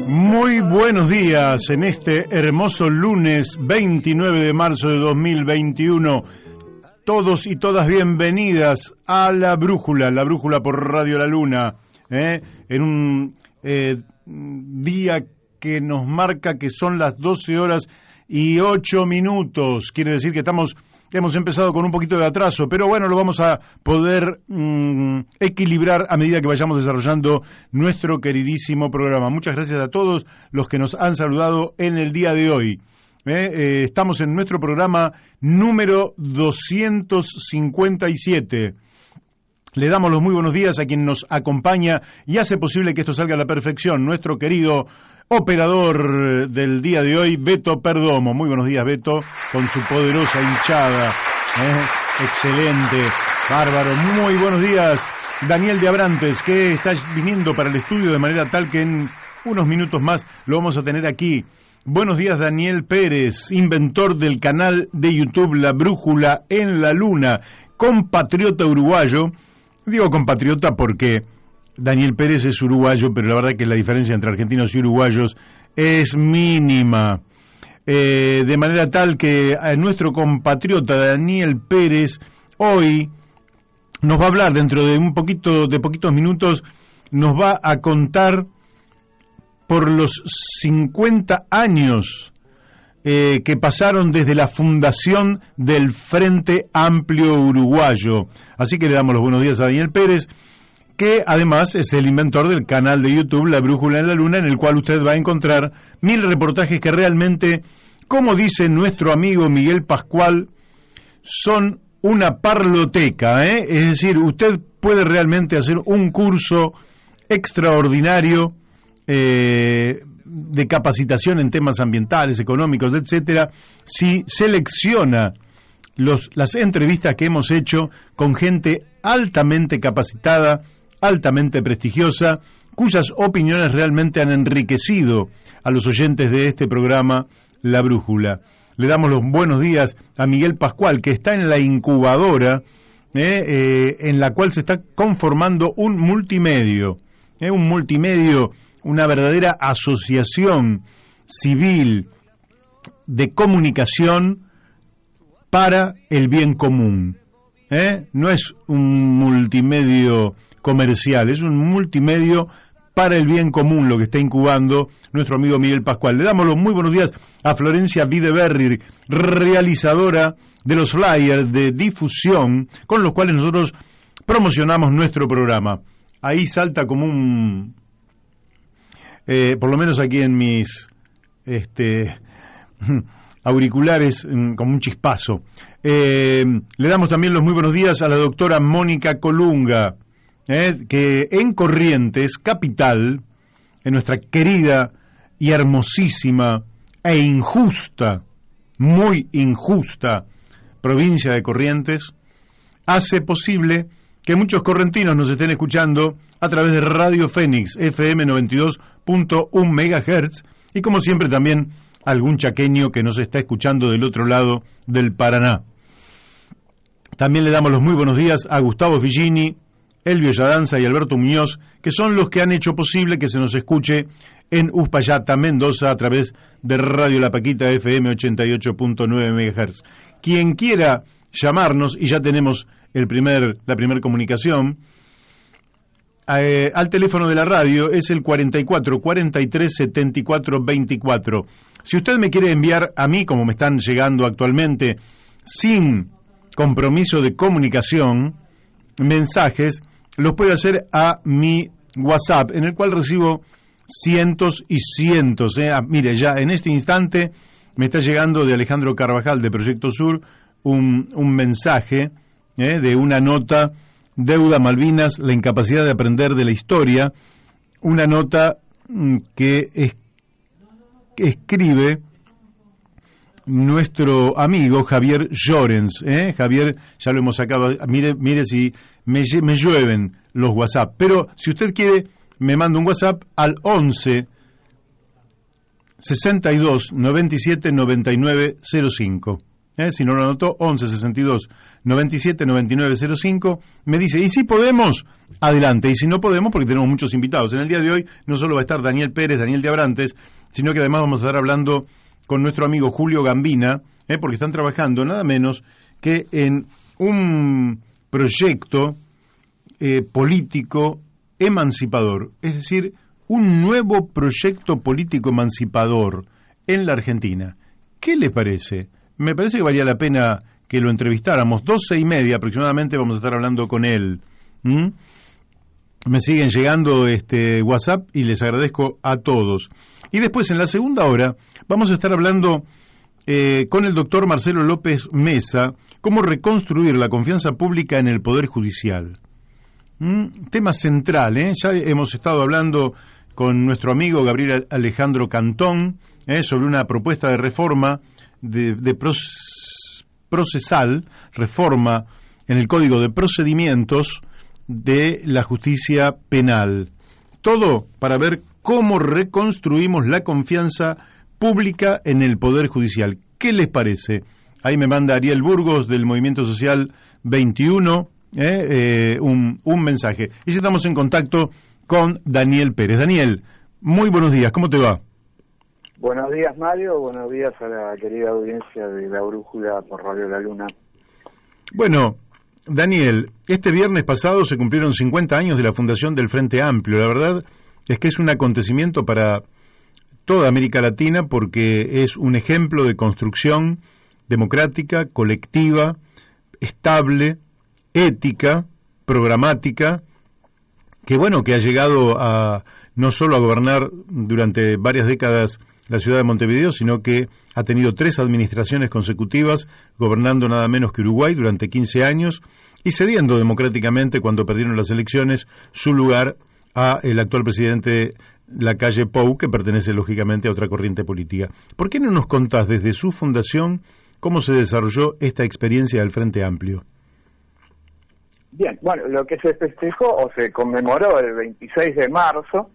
Muy buenos días en este hermoso lunes 29 de marzo de 2021. Todos y todas bienvenidas a La Brújula por Radio La Luna, en un día que nos marca que son las 12 horas y 8 minutos. Quiere decir que hemos empezado con un poquito de atraso, pero bueno, lo vamos a poder equilibrar a medida que vayamos desarrollando nuestro queridísimo programa. Muchas gracias a todos los que nos han saludado en el día de hoy. Estamos en nuestro programa número 257. Le damos los muy buenos días a quien nos acompaña y hace posible que esto salga a la perfección, nuestro querido operador del día de hoy, Beto Perdomo. Muy buenos días, Beto, con su poderosa hinchada. Excelente, bárbaro. Muy buenos días, Daniel de Abrantes, que está viniendo para el estudio de manera tal que en unos minutos más lo vamos a tener aquí. Buenos días, Daniel Pérez, inventor del canal de YouTube La Brújula en la Luna, compatriota uruguayo. Digo compatriota porque Daniel Pérez es uruguayo, pero la verdad que la diferencia entre argentinos y uruguayos es mínima. De manera tal que nuestro compatriota Daniel Pérez hoy nos va a hablar dentro de poquitos minutos, nos va a contar por los 50 años que pasaron desde la fundación del Frente Amplio Uruguayo. Así que le damos los buenos días a Daniel Pérez, que además es el inventor del canal de YouTube La Brújula en la Luna, en el cual usted va a encontrar 1000 reportajes que realmente, como dice nuestro amigo Miguel Pascual, son una parloteca, Es decir, usted puede realmente hacer un curso extraordinario de capacitación en temas ambientales, económicos, etcétera, si selecciona las entrevistas que hemos hecho con gente altamente capacitada, altamente prestigiosa, cuyas opiniones realmente han enriquecido a los oyentes de este programa La Brújula. Le damos los buenos días a Miguel Pascual, que está en la incubadora, en la cual se está conformando un multimedio, una verdadera asociación civil de comunicación para el bien común. No es un multimedio comercial, es un multimedio para el bien común lo que está incubando nuestro amigo Miguel Pascual. Le damos los muy buenos días a Florencia Videberri, realizadora de los flyers de difusión con los cuales nosotros promocionamos nuestro programa. Ahí salta como un... por lo menos aquí en mis auriculares, como un chispazo. Le damos también los muy buenos días a la doctora Mónica Colunga, que en Corrientes, capital, en nuestra querida y hermosísima e injusta, muy injusta provincia de Corrientes, hace posible que muchos correntinos nos estén escuchando a través de Radio Fénix, FM 92.1 MHz, y como siempre también algún chaqueño que nos está escuchando del otro lado del Paraná. También le damos los muy buenos días a Gustavo Figini, Elvio Yadanza y Alberto Muñoz, que son los que han hecho posible que se nos escuche en Uspallata, Mendoza, a través de Radio La Paquita FM 88.9 MHz. Quien quiera llamarnos, y ya tenemos la primera comunicación, al teléfono de la radio es el 44 43 74 24. Si usted me quiere enviar a mí, como me están llegando actualmente, sin compromiso de comunicación, mensajes, los puede hacer a mi WhatsApp, en el cual recibo cientos y cientos. Mire, ya en este instante me está llegando de Alejandro Carvajal de Proyecto Sur un mensaje de una nota: Deuda Malvinas, la incapacidad de aprender de la historia, una nota que escribe nuestro amigo Javier Llorens. Javier, ya lo hemos sacado, mire si me llueven los WhatsApp, pero si usted quiere me manda un WhatsApp al 11 62 97 99 05. Si no lo anotó, 11 62 97 99 05. Me dice, y si podemos, adelante. Y si no podemos, porque tenemos muchos invitados. En el día de hoy no solo va a estar Daniel Pérez, Daniel de Abrantes, sino que además vamos a estar hablando con nuestro amigo Julio Gambina, porque están trabajando nada menos que en un proyecto político emancipador, es decir, un nuevo proyecto político emancipador en la Argentina. ¿Qué le parece? Me parece que valía la pena que lo entrevistáramos. 12:30 aproximadamente vamos a estar hablando con él. Me siguen llegando WhatsApp y les agradezco a todos. Y después, en la segunda hora, vamos a estar hablando con el doctor Marcelo López Mesa, cómo reconstruir la confianza pública en el Poder Judicial. Tema central, ya hemos estado hablando con nuestro amigo Gabriel Alejandro Cantón sobre una propuesta de reforma de procesal, reforma en el Código de Procedimientos de la Justicia Penal. Todo para ver cómo reconstruimos la confianza pública en el Poder Judicial. ¿Qué les parece? Ahí me manda Ariel Burgos del Movimiento Social 21 un mensaje. Y ya estamos en contacto con Daniel Pérez. Daniel, muy buenos días, ¿cómo te va? Buenos días, Mario, buenos días a la querida audiencia de La Brújula por Radio La Luna. Bueno, Daniel, este viernes pasado se cumplieron 50 años de la fundación del Frente Amplio. La verdad es que es un acontecimiento para toda América Latina porque es un ejemplo de construcción democrática, colectiva, estable, ética, programática, que ha llegado a no solo a gobernar durante varias décadas la ciudad de Montevideo, sino que ha tenido 3 administraciones consecutivas, gobernando nada menos que Uruguay durante 15 años y cediendo democráticamente cuando perdieron las elecciones su lugar a el actual presidente Lacalle Pou, que pertenece lógicamente a otra corriente política. ¿Por qué no nos contás desde su fundación cómo se desarrolló esta experiencia del Frente Amplio? Bien, bueno, lo que se festejó o se conmemoró el 26 de marzo,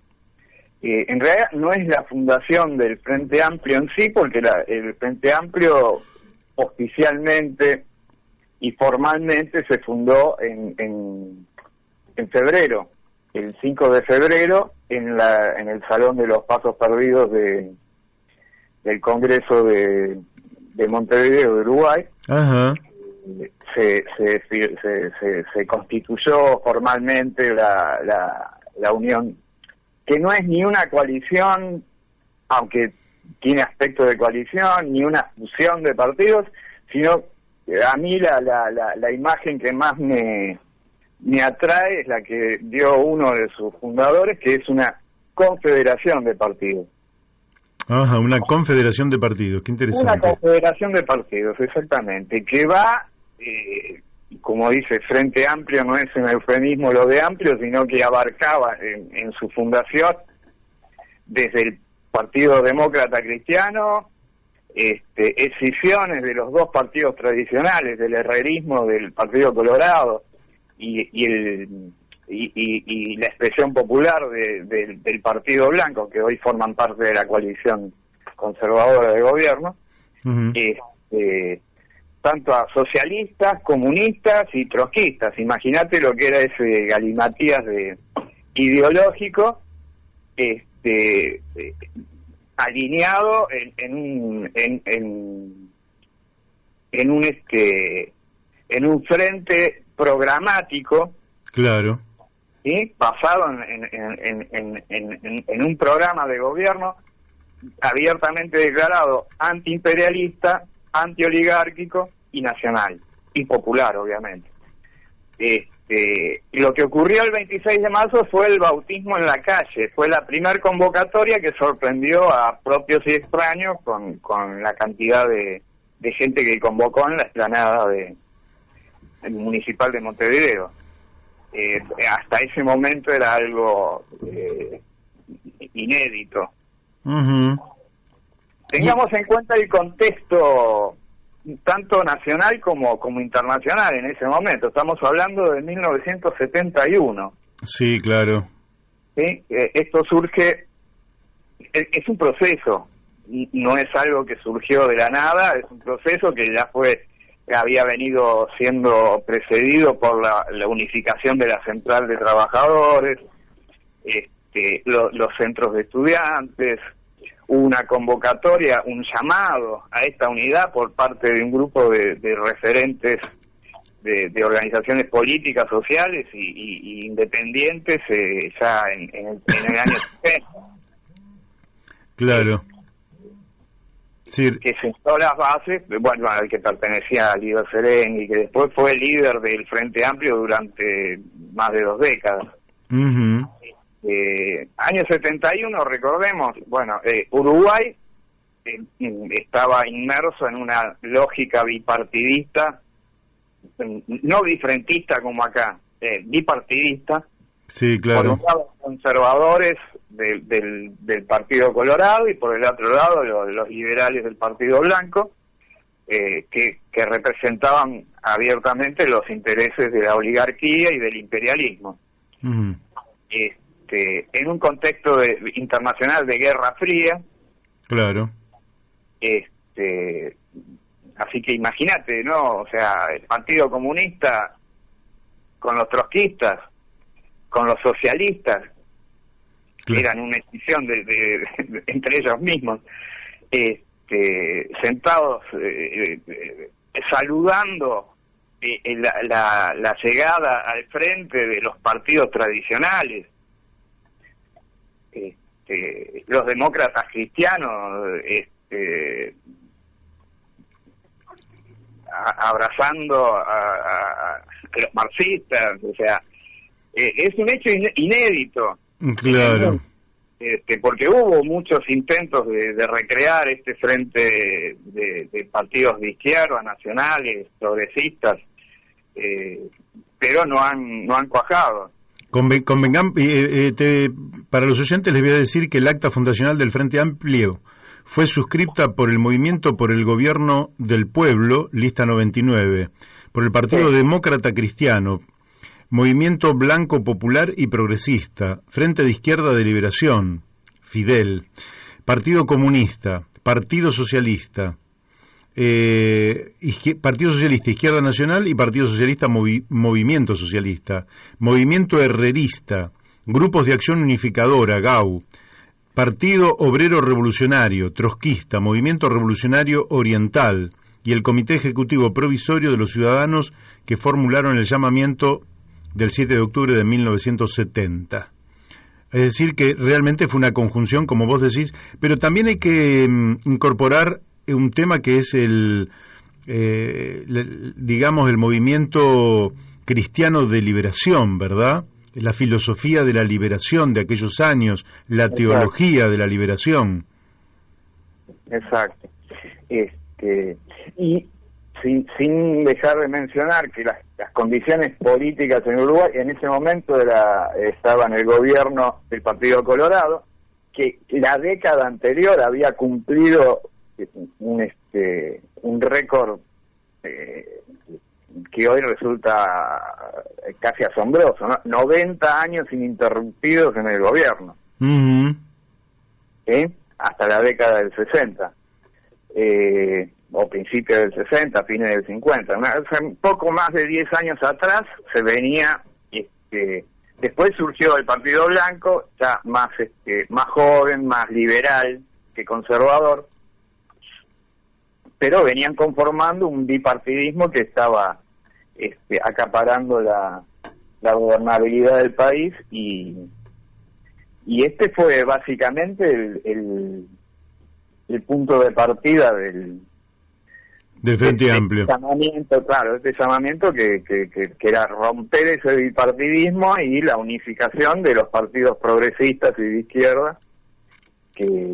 en realidad no es la fundación del Frente Amplio en sí, porque el Frente Amplio oficialmente y formalmente se fundó en febrero, el 5 de febrero, en el Salón de los Pasos Perdidos del Congreso de Montevideo, de Uruguay. Ajá. Se constituyó formalmente la unión, que no es ni una coalición, aunque tiene aspecto de coalición, ni una fusión de partidos, sino a mí la imagen que más me atrae es la que dio uno de sus fundadores, que es una confederación de partidos. Ajá, una confederación de partidos, qué interesante. Una confederación de partidos, exactamente, que va, como dice, Frente Amplio no es un eufemismo lo de amplio, sino que abarcaba en su fundación desde el Partido Demócrata Cristiano, escisiones de los dos partidos tradicionales, del herrerismo del Partido Colorado y la expresión popular del Partido Blanco, que hoy forman parte de la coalición conservadora de gobierno. Uh-huh. Tanto a socialistas, comunistas y trotskistas. Imagínate lo que era ese galimatías ideológico, alineado en un frente programático, claro, ¿sí? Basado en un programa de gobierno abiertamente declarado antiimperialista, antioligárquico y nacional, y popular, obviamente. Lo que ocurrió el 26 de marzo fue el bautismo en la calle, fue la primer convocatoria que sorprendió a propios y extraños con la cantidad de gente que convocó en la explanada municipal de Montevideo. Hasta ese momento era algo inédito. Uh-huh. Tengamos en cuenta el contexto tanto nacional como internacional en ese momento. Estamos hablando de 1971. Sí, claro. ¿Sí? Esto surge, es un proceso no es algo que surgió de la nada, es un proceso que ya había venido siendo precedido por la unificación de la Central de Trabajadores, los centros de estudiantes, una convocatoria, un llamado a esta unidad por parte de un grupo de referentes de organizaciones políticas, sociales y independientes ya en el año 70. Claro. Sí. Que sentó las bases, bueno, al que pertenecía a Líder Serén y que después fue líder del Frente Amplio durante más de 2 décadas. Uh-huh. Año 71, recordemos, bueno, Uruguay estaba inmerso en una lógica bipartidista, no bifrentista como acá, bipartidista. Sí, claro. Por un lado, conservadores del Partido Colorado y por el otro lado los liberales del Partido Blanco, que representaban abiertamente los intereses de la oligarquía y del imperialismo. Uh-huh. En un contexto internacional de Guerra Fría. Claro. Así que imagínate, ¿no? O sea, el Partido Comunista con los trotskistas, con los socialistas, que eran una escisión entre ellos mismos, sentados saludando la llegada al frente de los partidos tradicionales. Los demócratas cristianos abrazando a los marxistas, o sea, es un hecho inédito. Claro. Porque hubo muchos intentos de recrear este frente de partidos de izquierda, nacionales, progresistas, pero no han cuajado. Para los oyentes les voy a decir que el acta fundacional del Frente Amplio fue suscripta por el Movimiento por el Gobierno del Pueblo, lista 99, por el Partido Demócrata Cristiano, Movimiento Blanco Popular y Progresista, Frente de Izquierda de Liberación, Fidel, Partido Comunista, Partido Socialista, Partido Socialista Izquierda Nacional y Partido Socialista Movimiento Socialista, Movimiento Herrerista, Grupos de Acción Unificadora, GAU, Partido Obrero Revolucionario, Trotskista, Movimiento Revolucionario Oriental y el Comité Ejecutivo Provisorio de los Ciudadanos que formularon el llamamiento del 7 de octubre de 1970. Es decir, que realmente fue una conjunción, como vos decís, pero también hay que incorporar un tema que es digamos, el movimiento cristiano de liberación, ¿verdad? La filosofía de la liberación de aquellos años, la teología de la liberación. Exacto. Y sin dejar de mencionar que las condiciones políticas en Uruguay en ese momento estaba en el gobierno del Partido Colorado, que la década anterior había cumplido un récord que hoy resulta casi asombroso, ¿no? 90 años ininterrumpidos en el gobierno. Uh-huh. Hasta la década del 60. O principios del 60, fines del 50. Un poco más de 10 años atrás se venía, después surgió el Partido Blanco, ya más joven, más liberal que conservador, pero venían conformando un bipartidismo que estaba acaparando la gobernabilidad del país y este fue básicamente el punto de partida del Frente Amplio. Este llamamiento que era romper ese bipartidismo y la unificación de los partidos progresistas y de izquierda.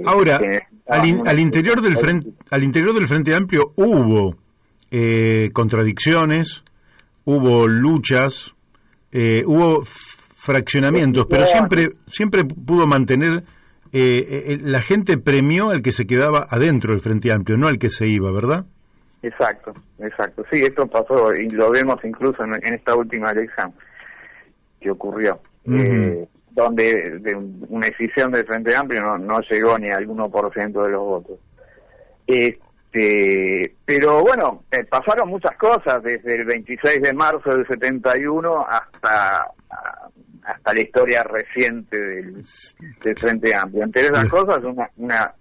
Ahora, al interior del Frente Amplio hubo contradicciones, hubo luchas, hubo fraccionamientos, pero siempre pudo mantener, la gente premió al que se quedaba adentro del Frente Amplio, no al que se iba, ¿verdad? Exacto. Sí, esto pasó y lo vemos incluso en esta última elección que ocurrió. Uh-huh. donde una decisión del Frente Amplio no llegó ni al 1% de los votos. Pero bueno, pasaron muchas cosas desde el 26 de marzo del 71 hasta la historia reciente del Frente Amplio. Entre esas cosas, una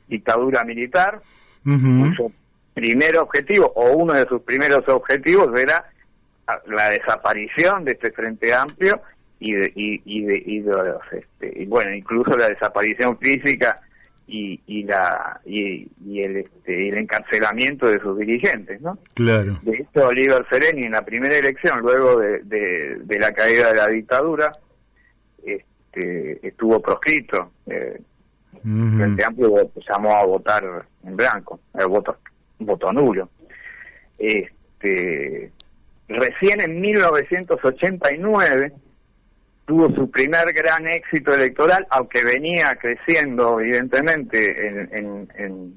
dictadura militar, cuyo primer objetivo, o uno de sus primeros objetivos, era la desaparición de este Frente Amplio y bueno, incluso la desaparición física y el encarcelamiento de sus dirigentes, ¿no? Claro. De hecho, Oliver Sereni, en la primera elección, luego de la caída de la dictadura, estuvo proscrito. Frente Amplio llamó a votar en blanco, voto nulo. Recién en 1989 tuvo su primer gran éxito electoral, aunque venía creciendo evidentemente en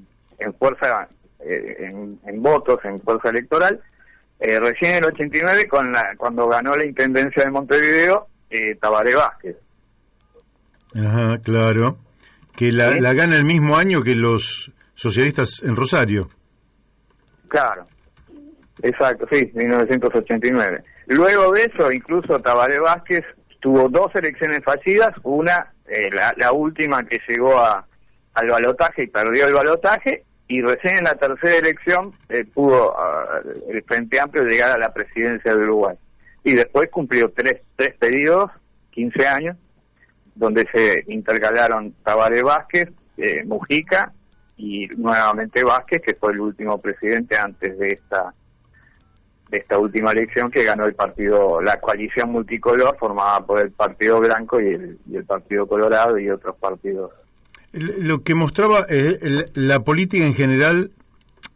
fuerza, en votos, en fuerza electoral. Recién en el 89, cuando ganó la intendencia de Montevideo, Tabaré Vázquez. Ajá, claro. Que la gana el mismo año que los socialistas en Rosario. Claro, exacto, sí, 1989. Luego de eso, incluso Tabaré Vázquez tuvo dos elecciones fallidas, una, la última, que llegó al balotaje y perdió el balotaje, y recién en la tercera elección pudo el Frente Amplio llegar a la presidencia de Uruguay. Y después cumplió tres periodos, 15 años, donde se intercalaron Tabaré Vázquez, Mujica y nuevamente Vázquez, que fue el último presidente antes de esta última elección, que ganó la coalición multicolor formada por el Partido Blanco y el Partido Colorado y otros partidos. Lo que mostraba la política en general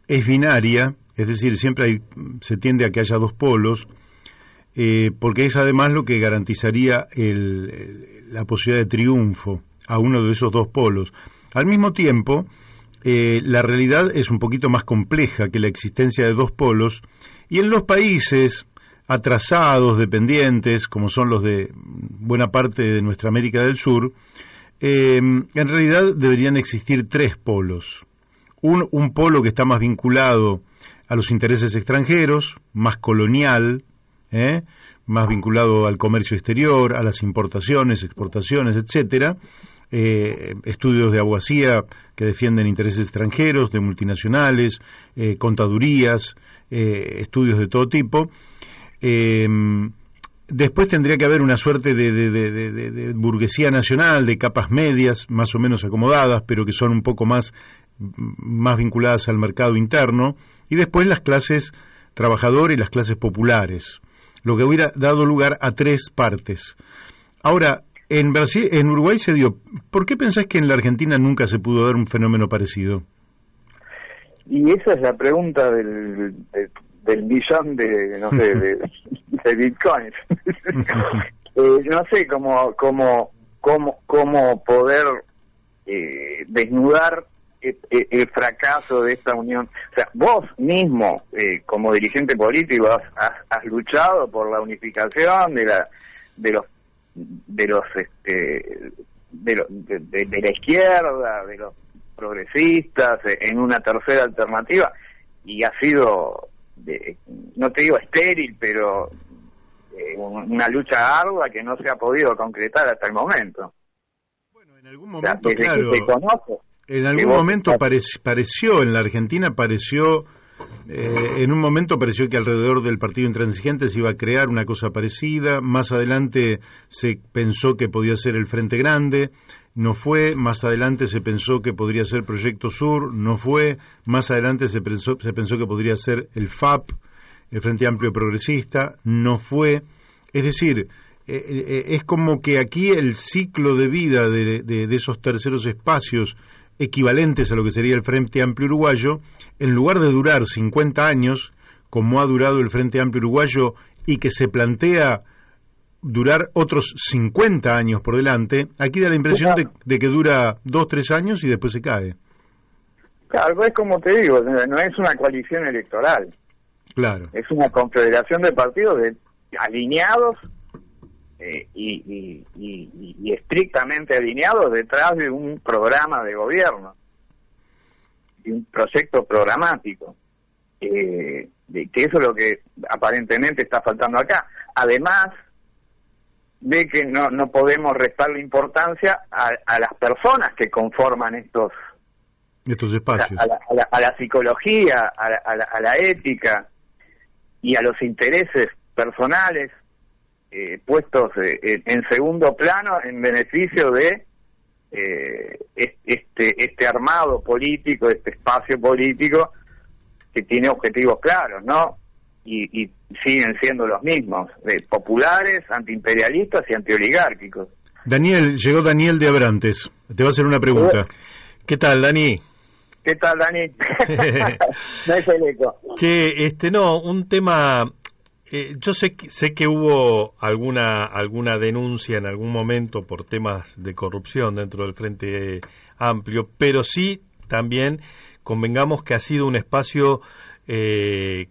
es binaria, es decir, siempre se tiende a que haya dos polos, porque es además lo que garantizaría la posibilidad de triunfo a uno de esos dos polos. Al mismo tiempo, la realidad es un poquito más compleja que la existencia de dos polos, y en los países atrasados, dependientes, como son los de buena parte de nuestra América del Sur, en realidad deberían existir tres polos. Un polo que está más vinculado a los intereses extranjeros, más colonial, más vinculado al comercio exterior, a las importaciones, exportaciones, etcétera, estudios de abogacía que defienden intereses extranjeros, de multinacionales, contadurías, estudios de todo tipo. Después tendría que haber una suerte de burguesía nacional, de capas medias, más o menos acomodadas, pero que son un poco más vinculadas al mercado interno, y después las clases trabajadoras y las clases populares, lo que hubiera dado lugar a tres partes. Ahora, en Uruguay se dio. ¿Por qué pensás que en la Argentina nunca se pudo dar un fenómeno parecido? Y esa es la pregunta del millón de bitcoins. No sé cómo poder desnudar el fracaso de esta unión. O sea, vos mismo, como dirigente político, has luchado por la unificación de la izquierda, de los progresistas, en una tercera alternativa, y ha sido, no te digo estéril, pero una lucha ardua que no se ha podido concretar hasta el momento. Bueno, en algún momento, desde claro, que te conozco, en algún momento pareció en la Argentina, en un momento pareció que alrededor del partido intransigente se iba a crear una cosa parecida. Más adelante se pensó que podía ser el Frente Grande, no fue. Más adelante se pensó que podría ser Proyecto Sur, no fue. Más adelante se pensó que podría ser el FAP, el Frente Amplio Progresista, no fue. Es decir, es como que aquí el ciclo de vida de esos terceros espacios equivalentes a lo que sería el Frente Amplio Uruguayo, en lugar de durar 50 años, como ha durado el Frente Amplio Uruguayo, y que se plantea durar otros 50 años por delante, aquí da la impresión de que dura 2-3 años y después se cae. Claro, es como te digo, no es una coalición electoral. Claro. Es una confederación de partidos alineados y estrictamente alineados detrás de un programa de gobierno, de un proyecto programático, que eso es lo que aparentemente está faltando acá. Además de que no podemos restarle importancia a las personas que conforman estos espacios, a la psicología, a la ética y a los intereses personales puestos en segundo plano en beneficio de este armado político, este espacio político que tiene objetivos claros, ¿no? Y siguen siendo los mismos, populares, antiimperialistas y antioligárquicos. Daniel, llegó Daniel de Abrantes. Te va a hacer una pregunta. ¿Qué tal, Dani? ¿Qué tal, Dani? No es el eco. Che, no, un tema... yo sé que hubo alguna denuncia en algún momento por temas de corrupción dentro del Frente Amplio, pero sí también convengamos que ha sido un espacio que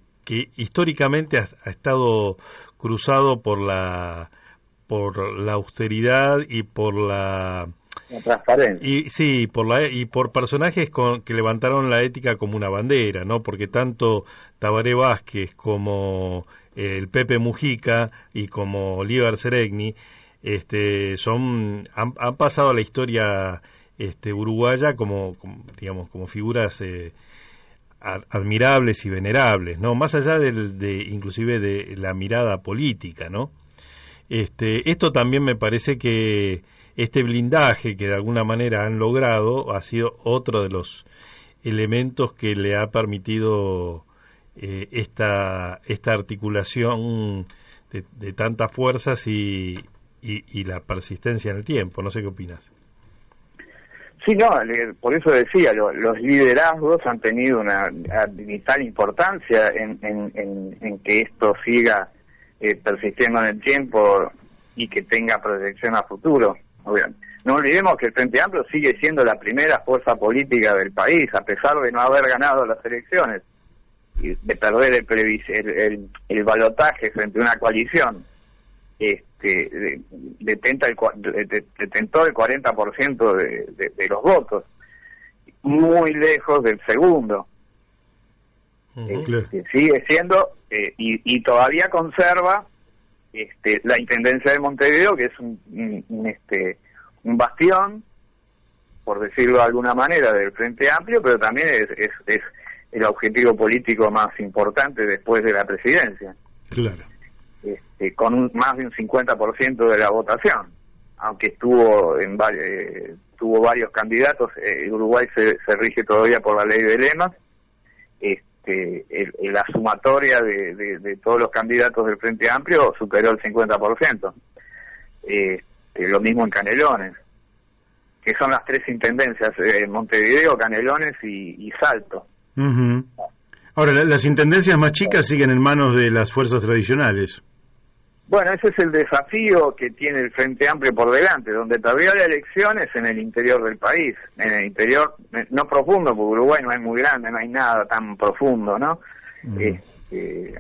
históricamente ha estado cruzado por la austeridad y por la transparencia. Y por personajes que levantaron la ética como una bandera, ¿no? Porque tanto Tabaré Vázquez como el Pepe Mujica y como Líbar Seregni han pasado a la historia uruguaya como figuras admirables y venerables, ¿no? Más allá inclusive de la mirada política, ¿no? Esto también me parece que este blindaje que de alguna manera han logrado ha sido otro de los elementos que le ha permitido esta articulación de tantas fuerzas y la persistencia en el tiempo. No sé qué opinas. Sí, no, por eso decía, los liderazgos han tenido una vital importancia en que esto siga persistiendo en el tiempo y que tenga proyección a futuro. No olvidemos que el Frente Amplio sigue siendo la primera fuerza política del país, a pesar de no haber ganado las elecciones y de perder el balotaje frente a una coalición. Detentó el 40% de los votos, muy lejos del segundo. Sigue siendo y todavía conserva la Intendencia de Montevideo, que es un bastión, por decirlo de alguna manera, del Frente Amplio, pero también es el objetivo político más importante después de la presidencia. Claro. Con más de un 50% de la votación, aunque tuvo varios candidatos. Uruguay se rige todavía por la ley de lemas. La sumatoria de todos los candidatos del Frente Amplio superó el 50%. Lo mismo en Canelones, que son las tres intendencias, Montevideo, Canelones y Salto. Uh-huh. Ahora, las intendencias más chicas siguen en manos de las fuerzas tradicionales. Bueno, ese es el desafío que tiene el Frente Amplio por delante, donde todavía hay elecciones en el interior del país, en el interior, no profundo, porque Uruguay no es muy grande, no hay nada tan profundo, ¿no?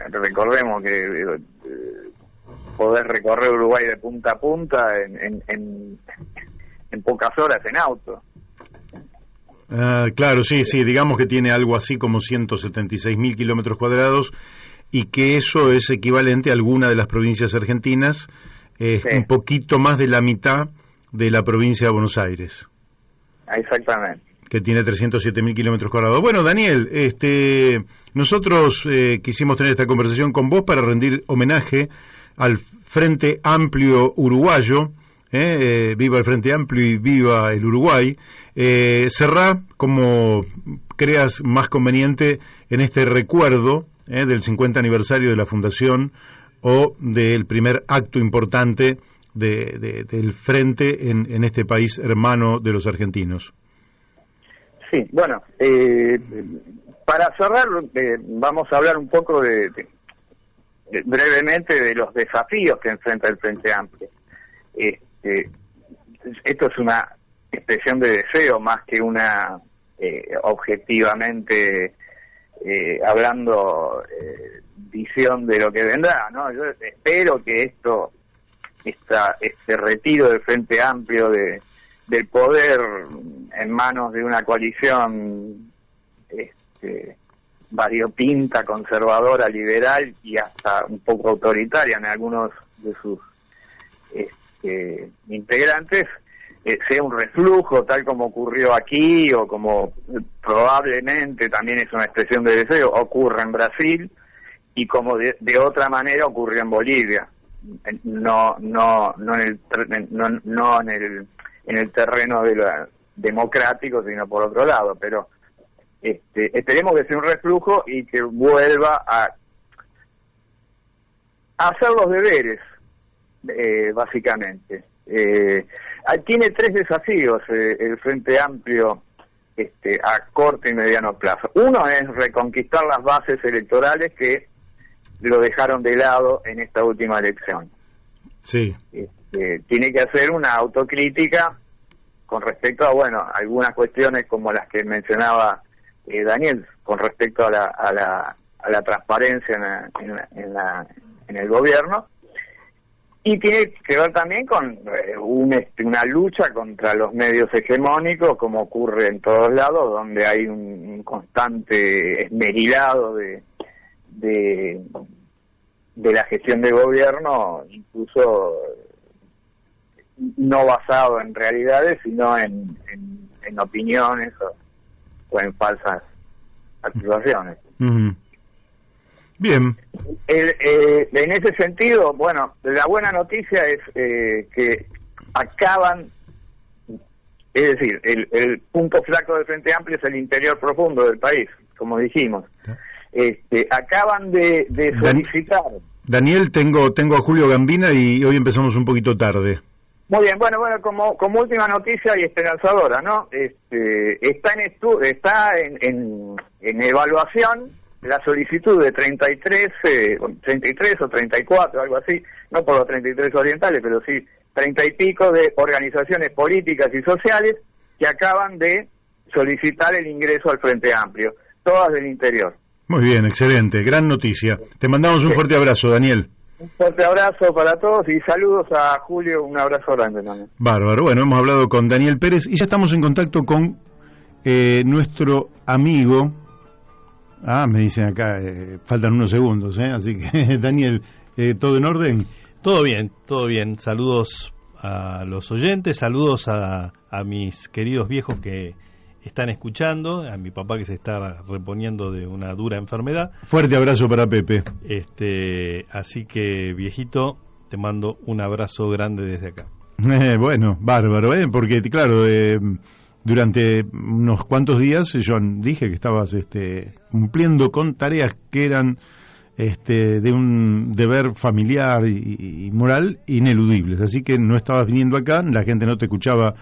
Recordemos que poder recorrer Uruguay de punta a punta en pocas horas en auto. Claro, sí, digamos que tiene algo así como 176.000 kilómetros cuadrados, y que eso es equivalente a alguna de las provincias argentinas, sí. Un poquito más de la mitad de la provincia de Buenos Aires. Exactamente. Que tiene 307.000 kilómetros cuadrados. Bueno, Daniel, nosotros quisimos tener esta conversación con vos para rendir homenaje al Frente Amplio uruguayo. Viva el Frente Amplio y viva el Uruguay. Cerrá como creas más conveniente en este recuerdo del 50 aniversario de la fundación o del primer acto importante del Frente en este país hermano de los argentinos. Sí, bueno, para cerrar vamos a hablar un poco brevemente de los desafíos que enfrenta el Frente Amplio. Esto es una expresión de deseo más que una objetivamente hablando visión de lo que vendrá, ¿no? Yo espero que esto este retiro del Frente Amplio del poder en manos de una coalición variopinta, conservadora, liberal y hasta un poco autoritaria en algunos de sus integrantes, sea un reflujo tal como ocurrió aquí o como probablemente también es una expresión de deseo, ocurre en Brasil y como de otra manera ocurrió en Bolivia, no en el terreno de la democrático, sino por otro lado, pero esperemos que sea un reflujo y que vuelva a hacer los deberes, básicamente. Tiene 3 desafíos el Frente Amplio a corto y mediano plazo. Uno es reconquistar las bases electorales que lo dejaron de lado en esta última elección. Sí. Tiene que hacer una autocrítica con respecto a, algunas cuestiones como las que mencionaba Daniel, con respecto a la transparencia en el gobierno, y tiene que ver también con una lucha contra los medios hegemónicos, como ocurre en todos lados, donde hay un constante esmerilado de la gestión de gobierno, incluso no basado en realidades, sino en opiniones o en falsas acusaciones. Uh-huh. Bien. En ese sentido, la buena noticia es que acaban, es decir, el punto flaco del Frente Amplio es el interior profundo del país, como dijimos. Acaban de solicitar. Daniel, tengo a Julio Gambina y hoy empezamos un poquito tarde. Muy bien, como última noticia y esperanzadora, ¿no? Está en evaluación la solicitud de 33 o 34, algo así, no por los 33 orientales, pero sí 30 y pico de organizaciones políticas y sociales que acaban de solicitar el ingreso al Frente Amplio, todas del interior. Muy bien, excelente, gran noticia. Te mandamos un fuerte abrazo, Daniel. Un fuerte abrazo para todos y saludos a Julio, un abrazo grande también. Bárbaro, hemos hablado con Daniel Pérez y ya estamos en contacto con nuestro amigo. Me dicen acá, faltan unos segundos, así que Daniel, ¿todo en orden? Todo bien. Saludos a los oyentes, saludos a mis queridos viejos que están escuchando, a mi papá que se está reponiendo de una dura enfermedad. Fuerte abrazo para Pepe. Así que, viejito, te mando un abrazo grande desde acá. Bueno, bárbaro, porque claro, durante unos cuantos días yo dije que estabas cumpliendo con tareas que eran de un deber familiar y moral ineludibles, así que no estabas viniendo acá, la gente no te escuchaba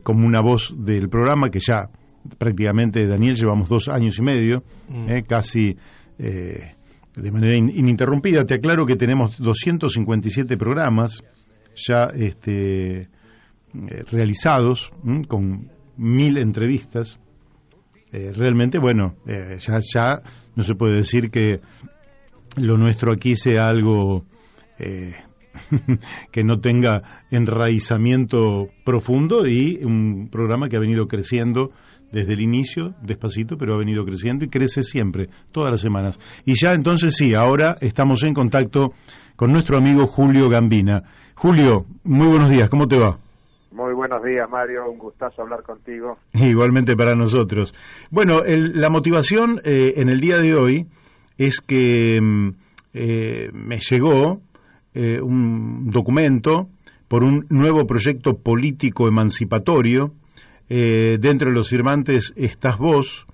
como una voz del programa, que ya prácticamente, Daniel, llevamos 2 años y medio, casi de manera ininterrumpida. Te aclaro que tenemos 257 programas ya realizados, con 1000 entrevistas. Realmente, ya no se puede decir que lo nuestro aquí sea algo que no tenga enraizamiento profundo, y un programa que ha venido creciendo desde el inicio, despacito, pero ha venido creciendo y crece siempre, todas las semanas. Y ya entonces sí, ahora estamos en contacto con nuestro amigo Julio Gambina. Julio, muy buenos días, ¿cómo te va? Muy buenos días, Mario, un gustazo hablar contigo. Igualmente para nosotros. Bueno, la motivación en el día de hoy es que me llegó un documento por un nuevo proyecto político emancipatorio. Dentro de los firmantes estás vos,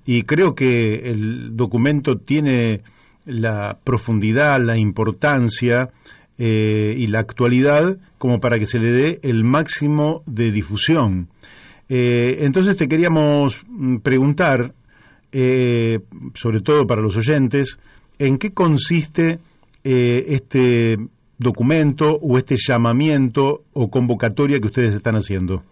y creo que el documento tiene la profundidad, la importancia y la actualidad como para que se le dé el máximo de difusión. Entonces te queríamos preguntar, sobre todo para los oyentes, ¿en qué consiste este documento o este llamamiento o convocatoria que ustedes están haciendo?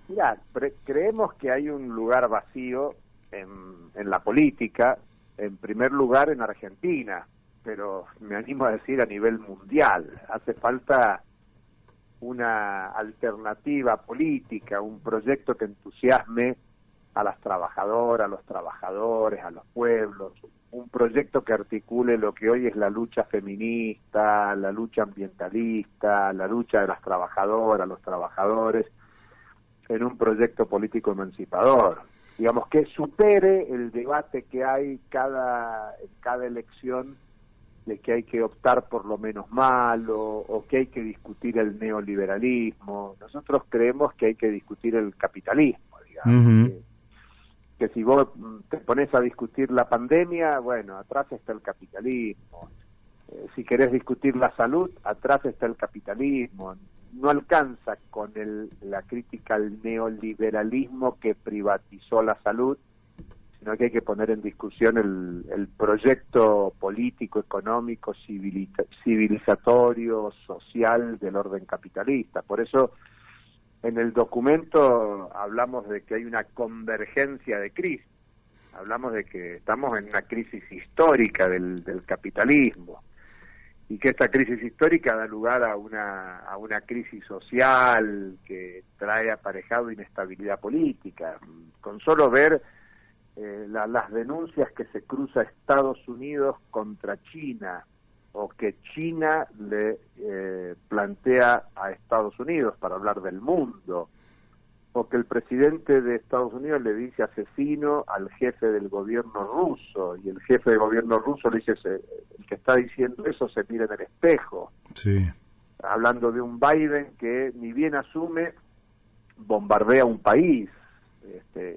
Mirá, creemos que hay un lugar vacío en la política, en primer lugar en Argentina, pero me animo a decir a nivel mundial. Hace falta una alternativa política, un proyecto que entusiasme a las trabajadoras, a los trabajadores, a los pueblos, un proyecto que articule lo que hoy es la lucha feminista, la lucha ambientalista, la lucha de las trabajadoras, los trabajadores, en un proyecto político emancipador. Digamos, que supere el debate que hay en cada elección de que hay que optar por lo menos malo o que hay que discutir el neoliberalismo. Nosotros creemos que hay que discutir el capitalismo, digamos. Que si vos te pones a discutir la pandemia, bueno, atrás está el capitalismo. Si querés discutir la salud, atrás está el capitalismo. No alcanza con la crítica al neoliberalismo que privatizó la salud, sino que hay que poner en discusión el proyecto político, económico, civilizatorio, social del orden capitalista. Por eso, en el documento hablamos de que hay una convergencia de crisis. Hablamos de que estamos en una crisis histórica del capitalismo y que esta crisis histórica da lugar a una crisis social que trae aparejado inestabilidad política. Con solo ver las denuncias que se cruza Estados Unidos contra China, o que China le plantea a Estados Unidos para hablar del mundo, o que el presidente de Estados Unidos le dice asesino al jefe del gobierno ruso, y el jefe del gobierno ruso le dice, el que está diciendo eso se mira en el espejo. Sí. Hablando de un Biden que ni bien asume, bombardea un país,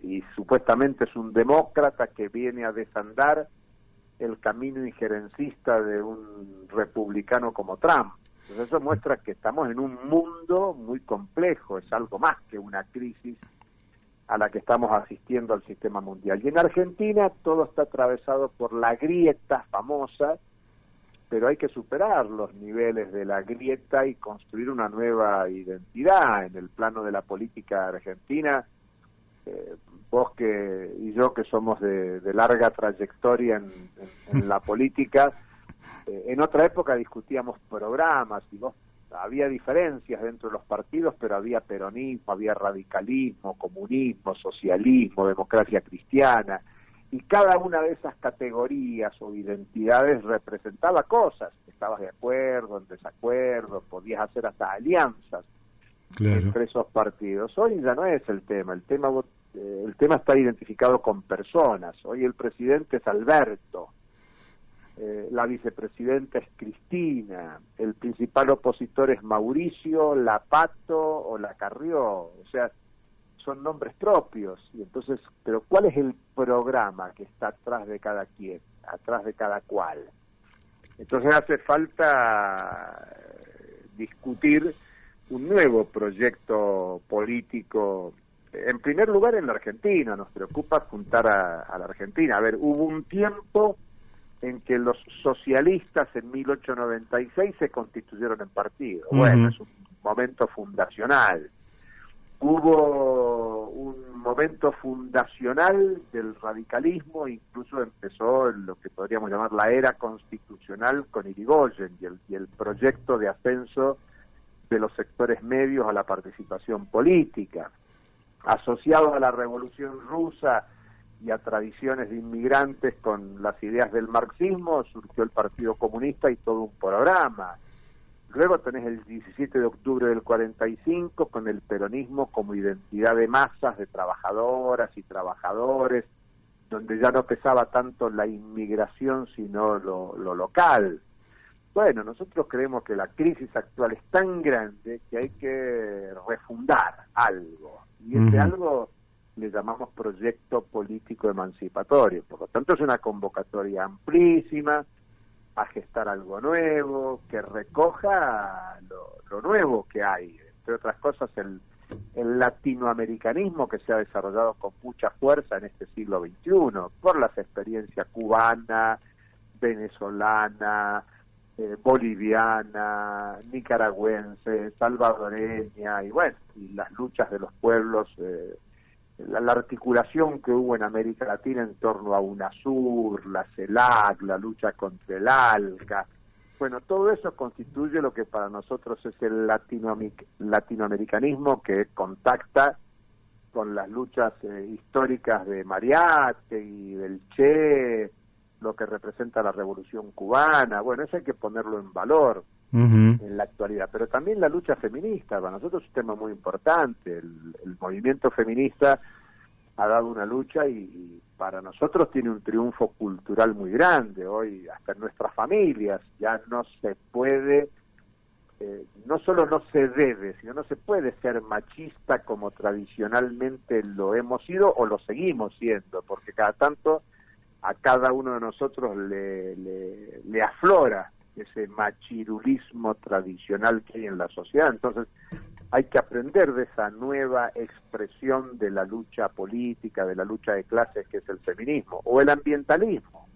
y supuestamente es un demócrata que viene a desandar el camino injerencista de un republicano como Trump. Entonces eso muestra que estamos en un mundo muy complejo, es algo más que una crisis a la que estamos asistiendo al sistema mundial. Y en Argentina todo está atravesado por la grieta famosa, pero hay que superar los niveles de la grieta y construir una nueva identidad en el plano de la política argentina. Vos y yo que somos de larga trayectoria en la política, en otra época discutíamos programas y había diferencias dentro de los partidos, pero había peronismo, había radicalismo, comunismo, socialismo, democracia cristiana, y cada una de esas categorías o identidades representaba cosas. Estabas de acuerdo, en desacuerdo, podías hacer hasta alianzas entre esos partidos. Hoy ya no es el tema está identificado con personas. Hoy el presidente es Alberto, la vicepresidenta es Cristina, el principal opositor es Mauricio, la Pato o la Carrió, o sea, son nombres propios. Y entonces, pero ¿cuál es el programa que está atrás de cada quien, atrás de cada cual? Entonces hace falta discutir un nuevo proyecto político. En primer lugar, en la Argentina, nos preocupa juntar a la Argentina. A ver, hubo un tiempo en que los socialistas en 1896 se constituyeron en partido. Bueno, es un momento fundacional. Hubo un momento fundacional del radicalismo, incluso empezó en lo que podríamos llamar la era constitucional con Irigoyen y el proyecto de ascenso de los sectores medios a la participación política. Asociado a la Revolución Rusa y a tradiciones de inmigrantes con las ideas del marxismo, surgió el Partido Comunista y todo un programa. Luego tenés el 17 de octubre del 45 con el peronismo como identidad de masas, de trabajadoras y trabajadores, donde ya no pesaba tanto la inmigración sino lo local. Bueno, nosotros creemos que la crisis actual es tan grande que hay que refundar algo. Y ese algo le llamamos proyecto político emancipatorio. Por lo tanto, es una convocatoria amplísima a gestar algo nuevo, que recoja lo nuevo que hay. Entre otras cosas, el latinoamericanismo que se ha desarrollado con mucha fuerza en este siglo XXI, por las experiencias cubana, venezolana, boliviana, nicaragüense, salvadoreña, y bueno, y las luchas de los pueblos la articulación que hubo en América Latina en torno a UNASUR, la CELAC, la lucha contra el ALCA. Bueno, todo eso constituye lo que para nosotros es el latinoamericanismo, que contacta con las luchas históricas de Mariátegui, del Che, lo que representa la Revolución Cubana. Bueno, eso hay que ponerlo en valor en la actualidad, pero también la lucha feminista, para nosotros es un tema muy importante. El movimiento feminista ha dado una lucha y para nosotros tiene un triunfo cultural muy grande. Hoy hasta en nuestras familias ya no se puede, no solo no se debe, sino no se puede ser machista como tradicionalmente lo hemos sido o lo seguimos siendo, porque cada tanto a cada uno de nosotros le aflora ese machirulismo tradicional que hay en la sociedad. Entonces hay que aprender de esa nueva expresión de la lucha política, de la lucha de clases, que es el feminismo o el ambientalismo.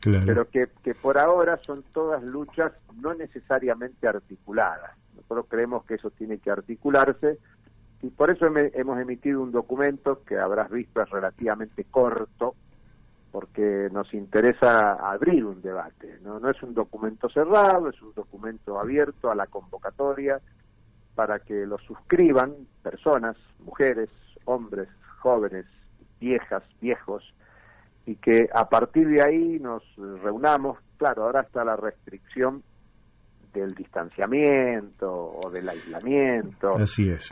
Claro. Pero que por ahora son todas luchas no necesariamente articuladas. Nosotros creemos que eso tiene que articularse y por eso hemos emitido un documento que habrás visto, es relativamente corto, porque nos interesa abrir un debate. No es un documento cerrado, es un documento abierto a la convocatoria para que lo suscriban personas, mujeres, hombres, jóvenes, viejas, viejos, y que a partir de ahí nos reunamos. Claro, ahora está la restricción del distanciamiento o del aislamiento. Así es.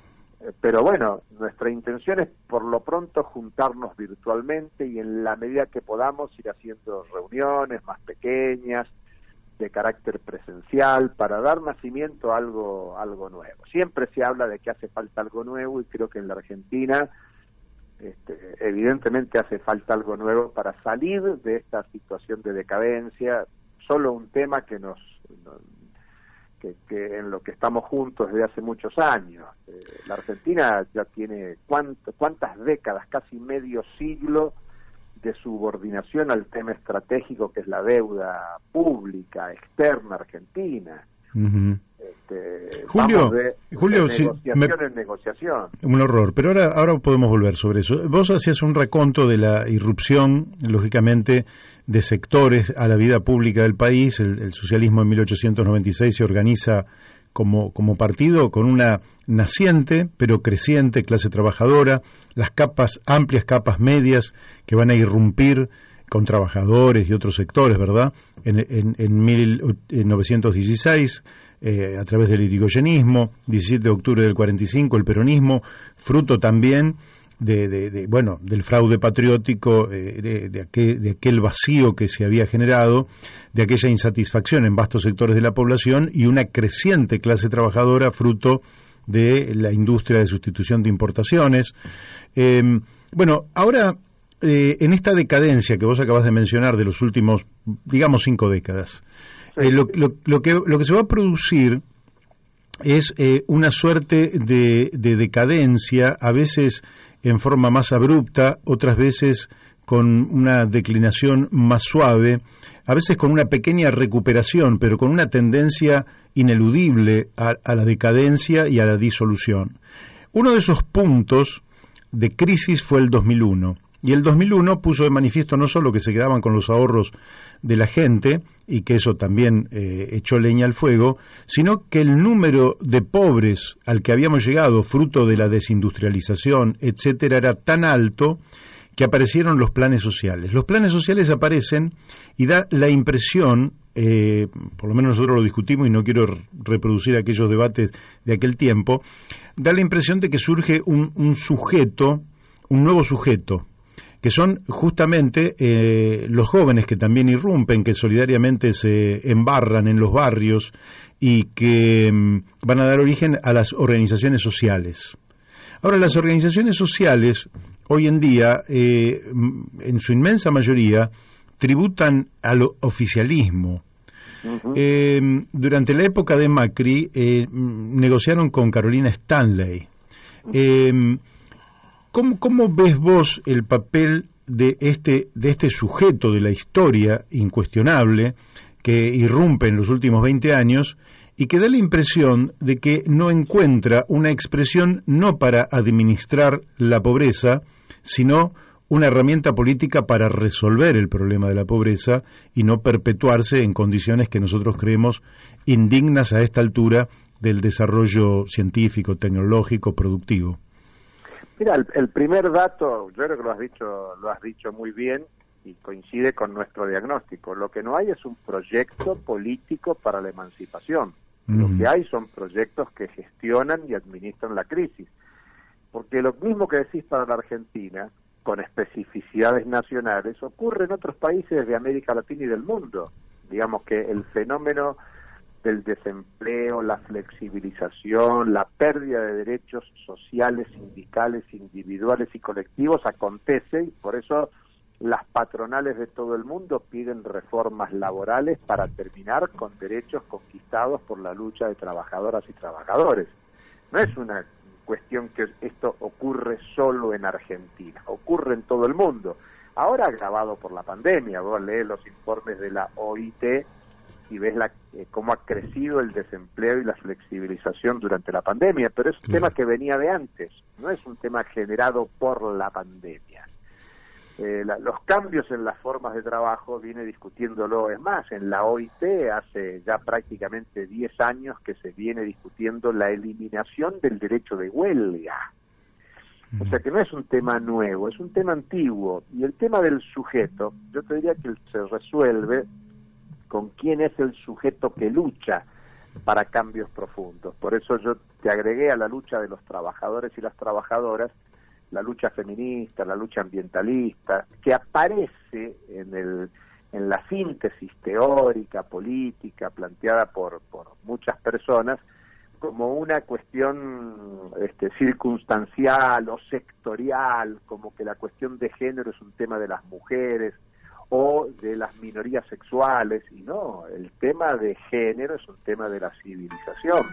Pero bueno, nuestra intención es por lo pronto juntarnos virtualmente y en la medida que podamos ir haciendo reuniones más pequeñas, de carácter presencial, para dar nacimiento a algo nuevo. Siempre se habla de que hace falta algo nuevo y creo que en la Argentina evidentemente hace falta algo nuevo para salir de esta situación de decadencia. Solo un tema que en lo que estamos juntos desde hace muchos años. La Argentina ya tiene cuántas décadas, casi medio siglo de subordinación al tema estratégico que es la deuda pública externa argentina. Julio, en negociación. Un horror, pero ahora podemos volver sobre eso. Vos hacías un raconto de la irrupción, lógicamente, de sectores a la vida pública del país. El socialismo en 1896 se organiza como partido con una naciente pero creciente clase trabajadora, las amplias capas medias que van a irrumpir con trabajadores y otros sectores, ¿verdad? En 1916, a través del irigoyenismo, 17 de octubre del 45, el peronismo, fruto también del fraude patriótico, de aquel vacío que se había generado, de aquella insatisfacción en vastos sectores de la población y una creciente clase trabajadora fruto de la industria de sustitución de importaciones. Ahora, en esta decadencia que vos acabas de mencionar de los últimos, digamos, 5 décadas, sí. Lo que se va a producir es una suerte de decadencia, a veces en forma más abrupta, otras veces con una declinación más suave, a veces con una pequeña recuperación, pero con una tendencia ineludible a la decadencia y a la disolución. Uno de esos puntos de crisis fue el 2001. Y el 2001 puso de manifiesto no solo que se quedaban con los ahorros de la gente, y que eso también echó leña al fuego, sino que el número de pobres al que habíamos llegado, fruto de la desindustrialización, etcétera, era tan alto que aparecieron los planes sociales. Los planes sociales aparecen y da la impresión, por lo menos nosotros lo discutimos y no quiero reproducir aquellos debates de aquel tiempo, da la impresión de que surge un nuevo sujeto, que son justamente los jóvenes que también irrumpen, que solidariamente se embarran en los barrios y que van a dar origen a las organizaciones sociales. Ahora, las organizaciones sociales, hoy en día, en su inmensa mayoría, tributan al oficialismo. Uh-huh. Durante la época de Macri, negociaron con Carolina Stanley. ¿Cómo ves vos el papel de este sujeto de la historia incuestionable que irrumpe en los últimos 20 años y que da la impresión de que no encuentra una expresión no para administrar la pobreza, sino una herramienta política para resolver el problema de la pobreza y no perpetuarse en condiciones que nosotros creemos indignas a esta altura del desarrollo científico, tecnológico, productivo. Mira, el primer dato, yo creo que lo has dicho muy bien y coincide con nuestro diagnóstico. Lo que no hay es un proyecto político para la emancipación. Lo que hay son proyectos que gestionan y administran la crisis. Porque lo mismo que decís para la Argentina, con especificidades nacionales, ocurre en otros países de América Latina y del mundo. Digamos que el fenómeno del desempleo, la flexibilización, la pérdida de derechos sociales, sindicales, individuales y colectivos acontece, y por eso las patronales de todo el mundo piden reformas laborales para terminar con derechos conquistados por la lucha de trabajadoras y trabajadores. No es una cuestión que esto ocurre solo en Argentina, ocurre en todo el mundo. Ahora agravado por la pandemia, vos lees los informes de la OIT y ves cómo ha crecido el desempleo y la flexibilización durante la pandemia, pero es un tema que venía de antes, no es un tema generado por la pandemia. Los cambios en las formas de trabajo viene discutiéndolo, es más, en la OIT hace ya prácticamente 10 años que se viene discutiendo la eliminación del derecho de huelga. O sea que no es un tema nuevo, es un tema antiguo. Y el tema del sujeto, yo te diría que se resuelve con quién es el sujeto que lucha para cambios profundos. Por eso yo te agregué a la lucha de los trabajadores y las trabajadoras la lucha feminista, la lucha ambientalista, que aparece en la síntesis teórica, política, planteada por muchas personas, como una cuestión circunstancial o sectorial, como que la cuestión de género es un tema de las mujeres o de las minorías sexuales, y no, el tema de género es un tema de la civilización,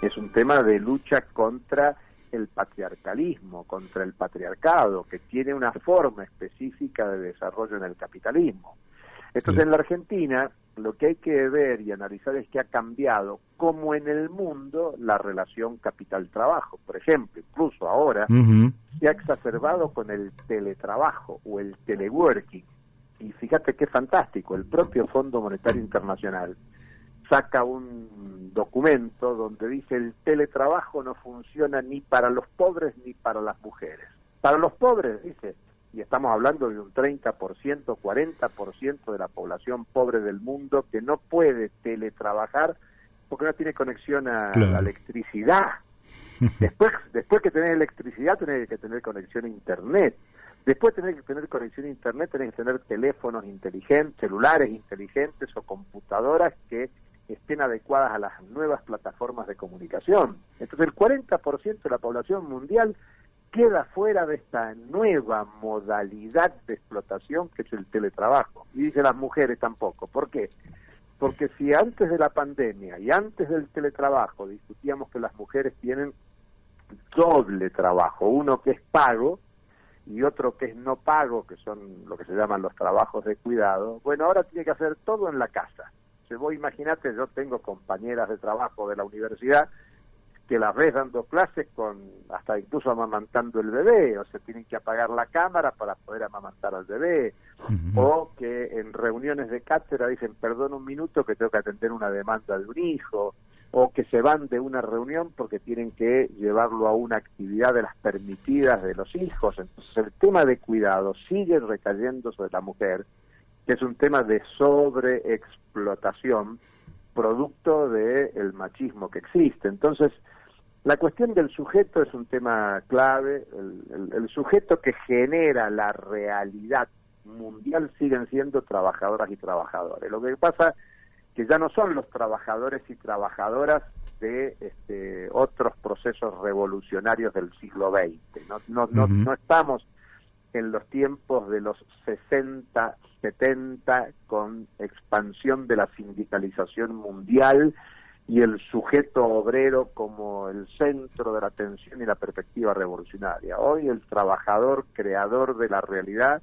es un tema de lucha contra el patriarcalismo, contra el patriarcado, que tiene una forma específica de desarrollo en el capitalismo. Entonces, en la Argentina, lo que hay que ver y analizar es que ha cambiado, como en el mundo, la relación capital-trabajo. Por ejemplo, incluso ahora, se ha exacerbado con el teletrabajo o el teleworking. Y fíjate qué fantástico, el propio Fondo Monetario Internacional saca un documento donde dice el teletrabajo no funciona ni para los pobres ni para las mujeres. Para los pobres, dice, y estamos hablando de un 30%, 40% de la población pobre del mundo que no puede teletrabajar porque no tiene conexión a la electricidad. Después que tenés electricidad, tenés que tener conexión a Internet. Después de tener que tener conexión a Internet, tenés que tener teléfonos inteligentes, celulares inteligentes o computadoras que estén adecuadas a las nuevas plataformas de comunicación. Entonces el 40% de la población mundial queda fuera de esta nueva modalidad de explotación que es el teletrabajo. Y dice las mujeres tampoco. ¿Por qué? Porque si antes de la pandemia y antes del teletrabajo discutíamos que las mujeres tienen doble trabajo, uno que es pago y otro que es no pago, que son lo que se llaman los trabajos de cuidado, bueno, ahora tiene que hacer todo en la casa. Vos imaginate, yo tengo compañeras de trabajo de la universidad que las ves dando clases con hasta incluso amamantando el bebé, o sea, tienen que apagar la cámara para poder amamantar al bebé, o que en reuniones de cátedra dicen, perdón un minuto que tengo que atender una demanda de un hijo, o que se van de una reunión porque tienen que llevarlo a una actividad de las permitidas de los hijos. Entonces el tema de cuidado sigue recayendo sobre la mujer, que es un tema de sobreexplotación producto del machismo que existe. Entonces, la cuestión del sujeto es un tema clave. El sujeto que genera la realidad mundial siguen siendo trabajadoras y trabajadores. Lo que pasa que ya no son los trabajadores y trabajadoras de otros procesos revolucionarios del siglo XX. No estamos en los tiempos de los 60, 70, con expansión de la sindicalización mundial y el sujeto obrero como el centro de la atención y la perspectiva revolucionaria. Hoy el trabajador creador de la realidad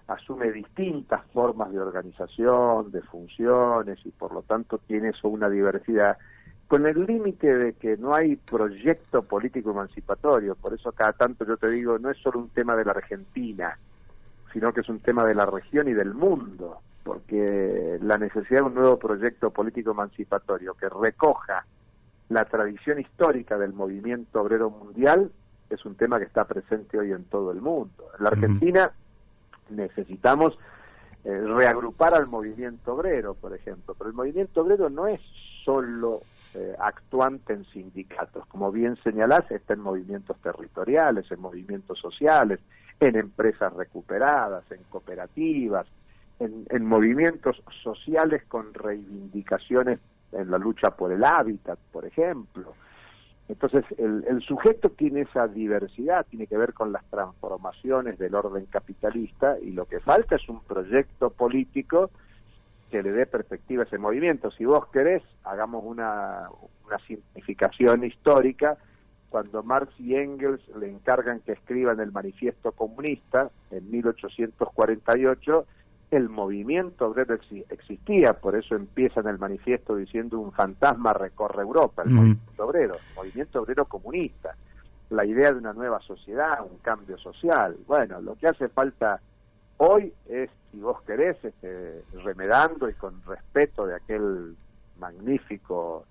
asume distintas formas de organización, de funciones, y por lo tanto tiene eso una diversidad con el límite de que no hay proyecto político emancipatorio. Por eso cada tanto yo te digo, no es solo un tema de la Argentina, sino que es un tema de la región y del mundo, porque la necesidad de un nuevo proyecto político emancipatorio que recoja la tradición histórica del movimiento obrero mundial es un tema que está presente hoy en todo el mundo. En la Argentina necesitamos reagrupar al movimiento obrero, por ejemplo, pero el movimiento obrero no es solo actuante en sindicatos, como bien señalás, está en movimientos territoriales, en movimientos sociales, en empresas recuperadas, en cooperativas, en movimientos sociales con reivindicaciones en la lucha por el hábitat, por ejemplo. Entonces, el sujeto tiene esa diversidad, tiene que ver con las transformaciones del orden capitalista, y lo que falta es un proyecto político que le dé perspectiva a ese movimiento. Si vos querés, hagamos una simplificación histórica. Cuando Marx y Engels le encargan que escriban el Manifiesto Comunista en 1848, el movimiento obrero existía, por eso empieza en el manifiesto diciendo un fantasma recorre Europa, el movimiento obrero comunista, la idea de una nueva sociedad, un cambio social. Bueno, lo que hace falta hoy es, si vos querés, remedando y con respeto de aquel magnífico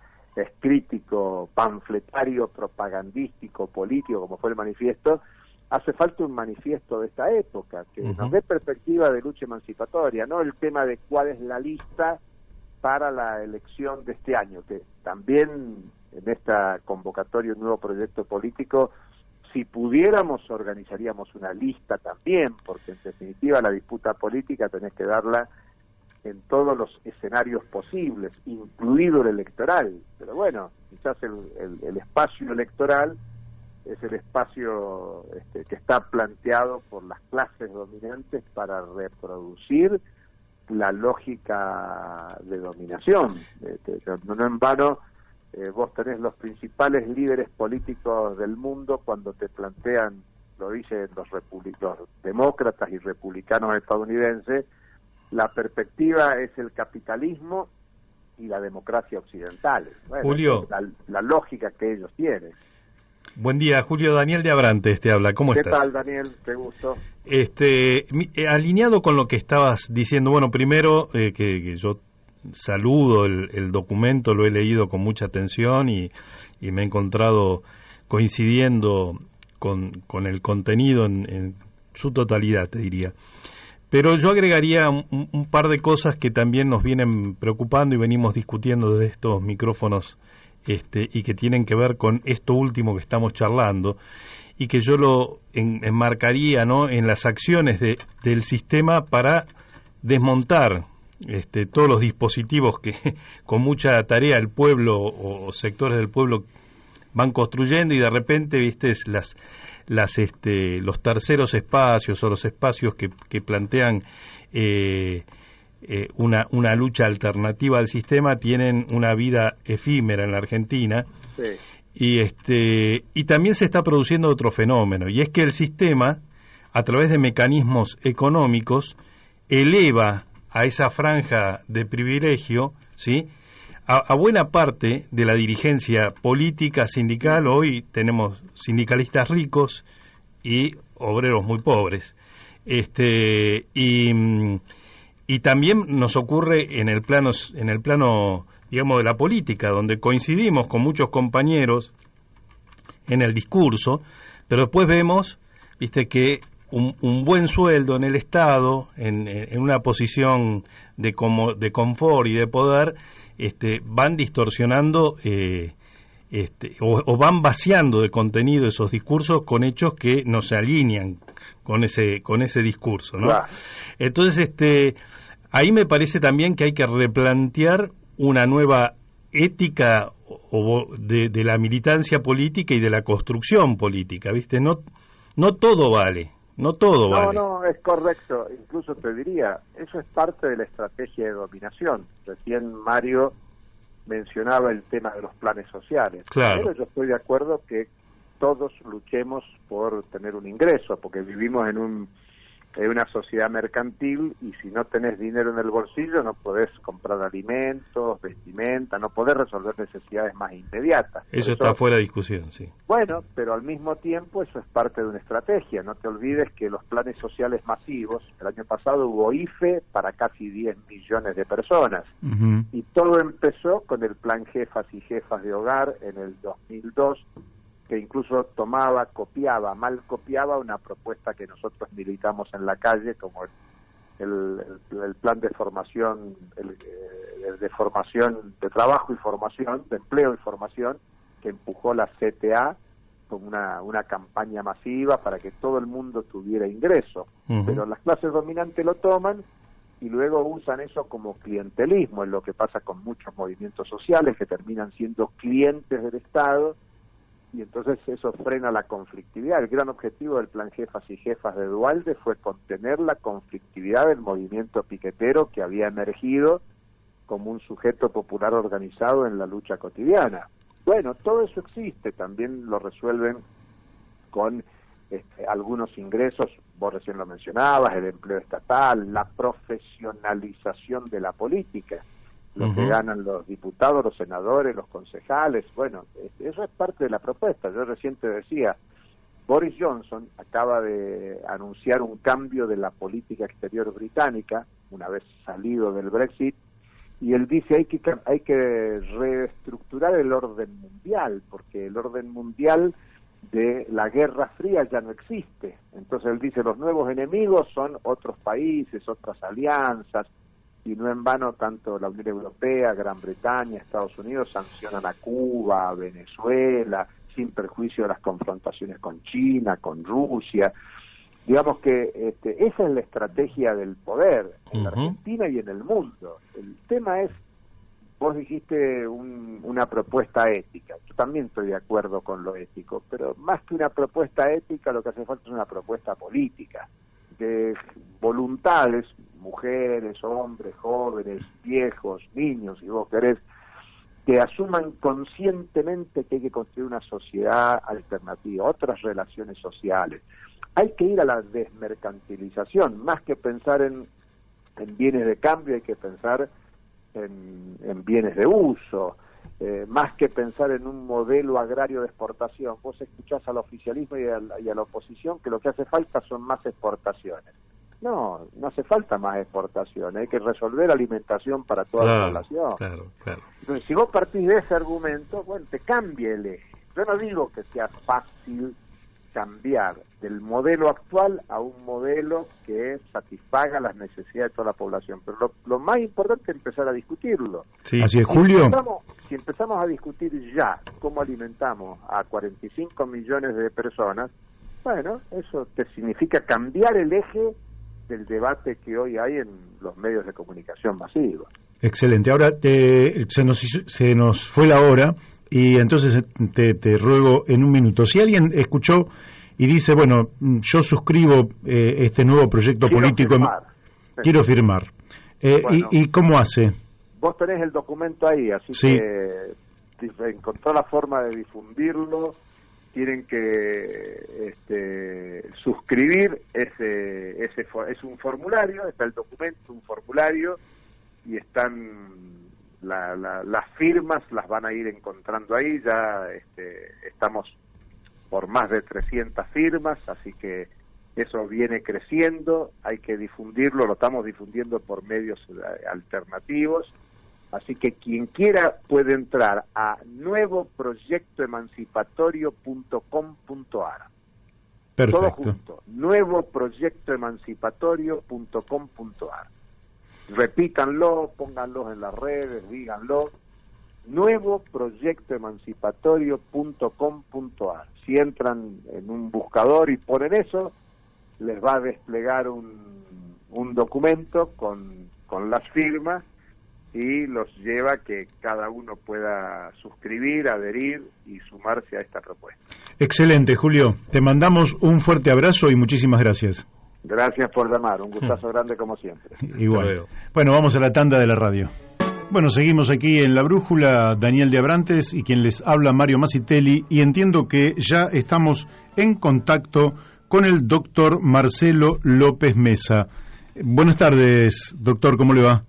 crítico, panfletario, propagandístico, político, como fue el manifiesto, hace falta un manifiesto de esta época, que nos dé perspectiva de lucha emancipatoria, no el tema de cuál es la lista para la elección de este año, que también en esta convocatoria, un nuevo proyecto político, si pudiéramos organizaríamos una lista también, porque en definitiva la disputa política tenés que darla en todos los escenarios posibles, incluido el electoral, pero bueno, quizás el espacio electoral es el espacio que está planteado por las clases dominantes para reproducir la lógica de dominación. No en vano, vos tenés los principales líderes políticos del mundo cuando te plantean, lo dicen los demócratas y republicanos estadounidenses, la perspectiva es el capitalismo y la democracia occidental. Bueno, Julio, la lógica que ellos tienen. Buen día, Julio. Daniel de Abrantes te habla. ¿Cómo estás? ¿Qué tal, Daniel? Qué gusto. Alineado con lo que estabas diciendo, bueno, primero que yo saludo el documento, lo he leído con mucha atención y me he encontrado coincidiendo con el contenido en su totalidad, te diría. Pero yo agregaría un par de cosas que también nos vienen preocupando y venimos discutiendo desde estos micrófonos y que tienen que ver con esto último que estamos charlando, y que yo lo enmarcaría, ¿no?, en las acciones del sistema para desmontar todos los dispositivos que con mucha tarea el pueblo o sectores del pueblo van construyendo, y de repente, viste, los terceros espacios o los espacios que plantean una lucha alternativa al sistema tienen una vida efímera en la Argentina. Sí. Y también se está produciendo otro fenómeno, y es que el sistema, a través de mecanismos económicos, eleva a esa franja de privilegio, ¿sí?, a buena parte de la dirigencia política sindical. Hoy tenemos sindicalistas ricos y obreros muy pobres. Y también nos ocurre en el plano, digamos, de la política, donde coincidimos con muchos compañeros en el discurso, pero después vemos, viste, que un buen sueldo en el Estado, en una posición de confort y de poder, van distorsionando o van vaciando de contenido esos discursos con hechos que no se alinean con ese discurso, ¿no? Claro. Entonces, ahí me parece también que hay que replantear una nueva ética de la militancia política y de la construcción política, ¿viste? No todo vale. No, es correcto. Incluso te diría, eso es parte de la estrategia de dominación. Recién Mario mencionaba el tema de los planes sociales. Claro. Pero yo estoy de acuerdo que todos luchemos por tener un ingreso, porque vivimos en un es una sociedad mercantil y si no tenés dinero en el bolsillo no podés comprar alimentos, vestimenta, no podés resolver necesidades más inmediatas. Eso está fuera de discusión, sí. Bueno, pero al mismo tiempo eso es parte de una estrategia. No te olvides que los planes sociales masivos, el año pasado hubo IFE para casi 10 millones de personas. Y todo empezó con el plan Jefas y Jefas de Hogar en el 2002, que incluso mal copiaba una propuesta que nosotros militamos en la calle, como el plan de formación, de formación, de trabajo y formación, de empleo y formación, que empujó la CTA con una campaña masiva para que todo el mundo tuviera ingreso. Pero las clases dominantes lo toman y luego usan eso como clientelismo, es lo que pasa con muchos movimientos sociales que terminan siendo clientes del Estado, y entonces eso frena la conflictividad. El gran objetivo del plan Jefas y Jefas de Duhalde fue contener la conflictividad del movimiento piquetero que había emergido como un sujeto popular organizado en la lucha cotidiana. Bueno, todo eso existe, también lo resuelven con algunos ingresos, vos recién lo mencionabas, el empleo estatal, la profesionalización de la política, lo que ganan los diputados, los senadores, los concejales. Bueno, eso es parte de la propuesta. Yo recién te decía, Boris Johnson acaba de anunciar un cambio de la política exterior británica, una vez salido del Brexit, y él dice hay que reestructurar el orden mundial, porque el orden mundial de la Guerra Fría ya no existe. Entonces él dice, los nuevos enemigos son otros países, otras alianzas, y no en vano tanto la Unión Europea, Gran Bretaña, Estados Unidos sancionan a Cuba, a Venezuela, sin perjuicio de las confrontaciones con China, con Rusia. Digamos que esa es la estrategia del poder en la Argentina y en el mundo. El tema es, vos dijiste una propuesta ética. Yo también estoy de acuerdo con lo ético, pero más que una propuesta ética, lo que hace falta es una propuesta política, de voluntades, mujeres, hombres, jóvenes, viejos, niños, si vos querés, que asuman conscientemente que hay que construir una sociedad alternativa, otras relaciones sociales. Hay que ir a la desmercantilización, más que pensar en bienes de cambio, hay que pensar en bienes de uso, más que pensar en un modelo agrario de exportación. Vos escuchás al oficialismo y a la oposición que lo que hace falta son más exportaciones. No hace falta más exportaciones, hay que resolver alimentación para toda la población. Claro. Entonces, si vos partís de ese argumento, bueno, te cambia el eje. Yo no digo que sea fácil cambiar del modelo actual a un modelo que satisfaga las necesidades de toda la población, pero lo más importante es empezar a discutirlo. Sí, así es, Julio. Si empezamos a discutir ya cómo alimentamos a 45 millones de personas, bueno, eso te significa cambiar el eje del debate que hoy hay en los medios de comunicación masivos. Excelente. Ahora se nos fue la hora y entonces te ruego en un minuto. Si alguien escuchó y dice, bueno, yo suscribo este nuevo proyecto político, quiero firmar. Bueno, ¿y cómo hace? Vos tenés el documento ahí, así que encontró la forma de difundirlo. Tienen que suscribir es un formulario, está el documento, un formulario, y están las firmas, las van a ir encontrando ahí. Ya estamos por más de 300 firmas, así que eso viene creciendo, hay que difundirlo, lo estamos difundiendo por medios alternativos. Así que quien quiera puede entrar a nuevoproyectoemancipatorio.com.ar. Perfecto. Todo junto, nuevoproyectoemancipatorio.com.ar. Repítanlo, pónganlo en las redes, díganlo. Nuevoproyectoemancipatorio.com.ar. Si entran en un buscador y ponen eso, les va a desplegar un documento con las firmas, y los lleva a que cada uno pueda suscribir, adherir y sumarse a esta propuesta. Excelente, Julio. Te mandamos un fuerte abrazo y muchísimas gracias. Gracias por llamar, un gustazo grande como siempre. Igual. Bueno, vamos a la tanda de la radio. Bueno, seguimos aquí en La Brújula, Daniel de Abrantes y quien les habla, Mario Masitelli, y entiendo que ya estamos en contacto con el doctor Marcelo López Mesa. Buenas tardes, doctor, ¿cómo le va?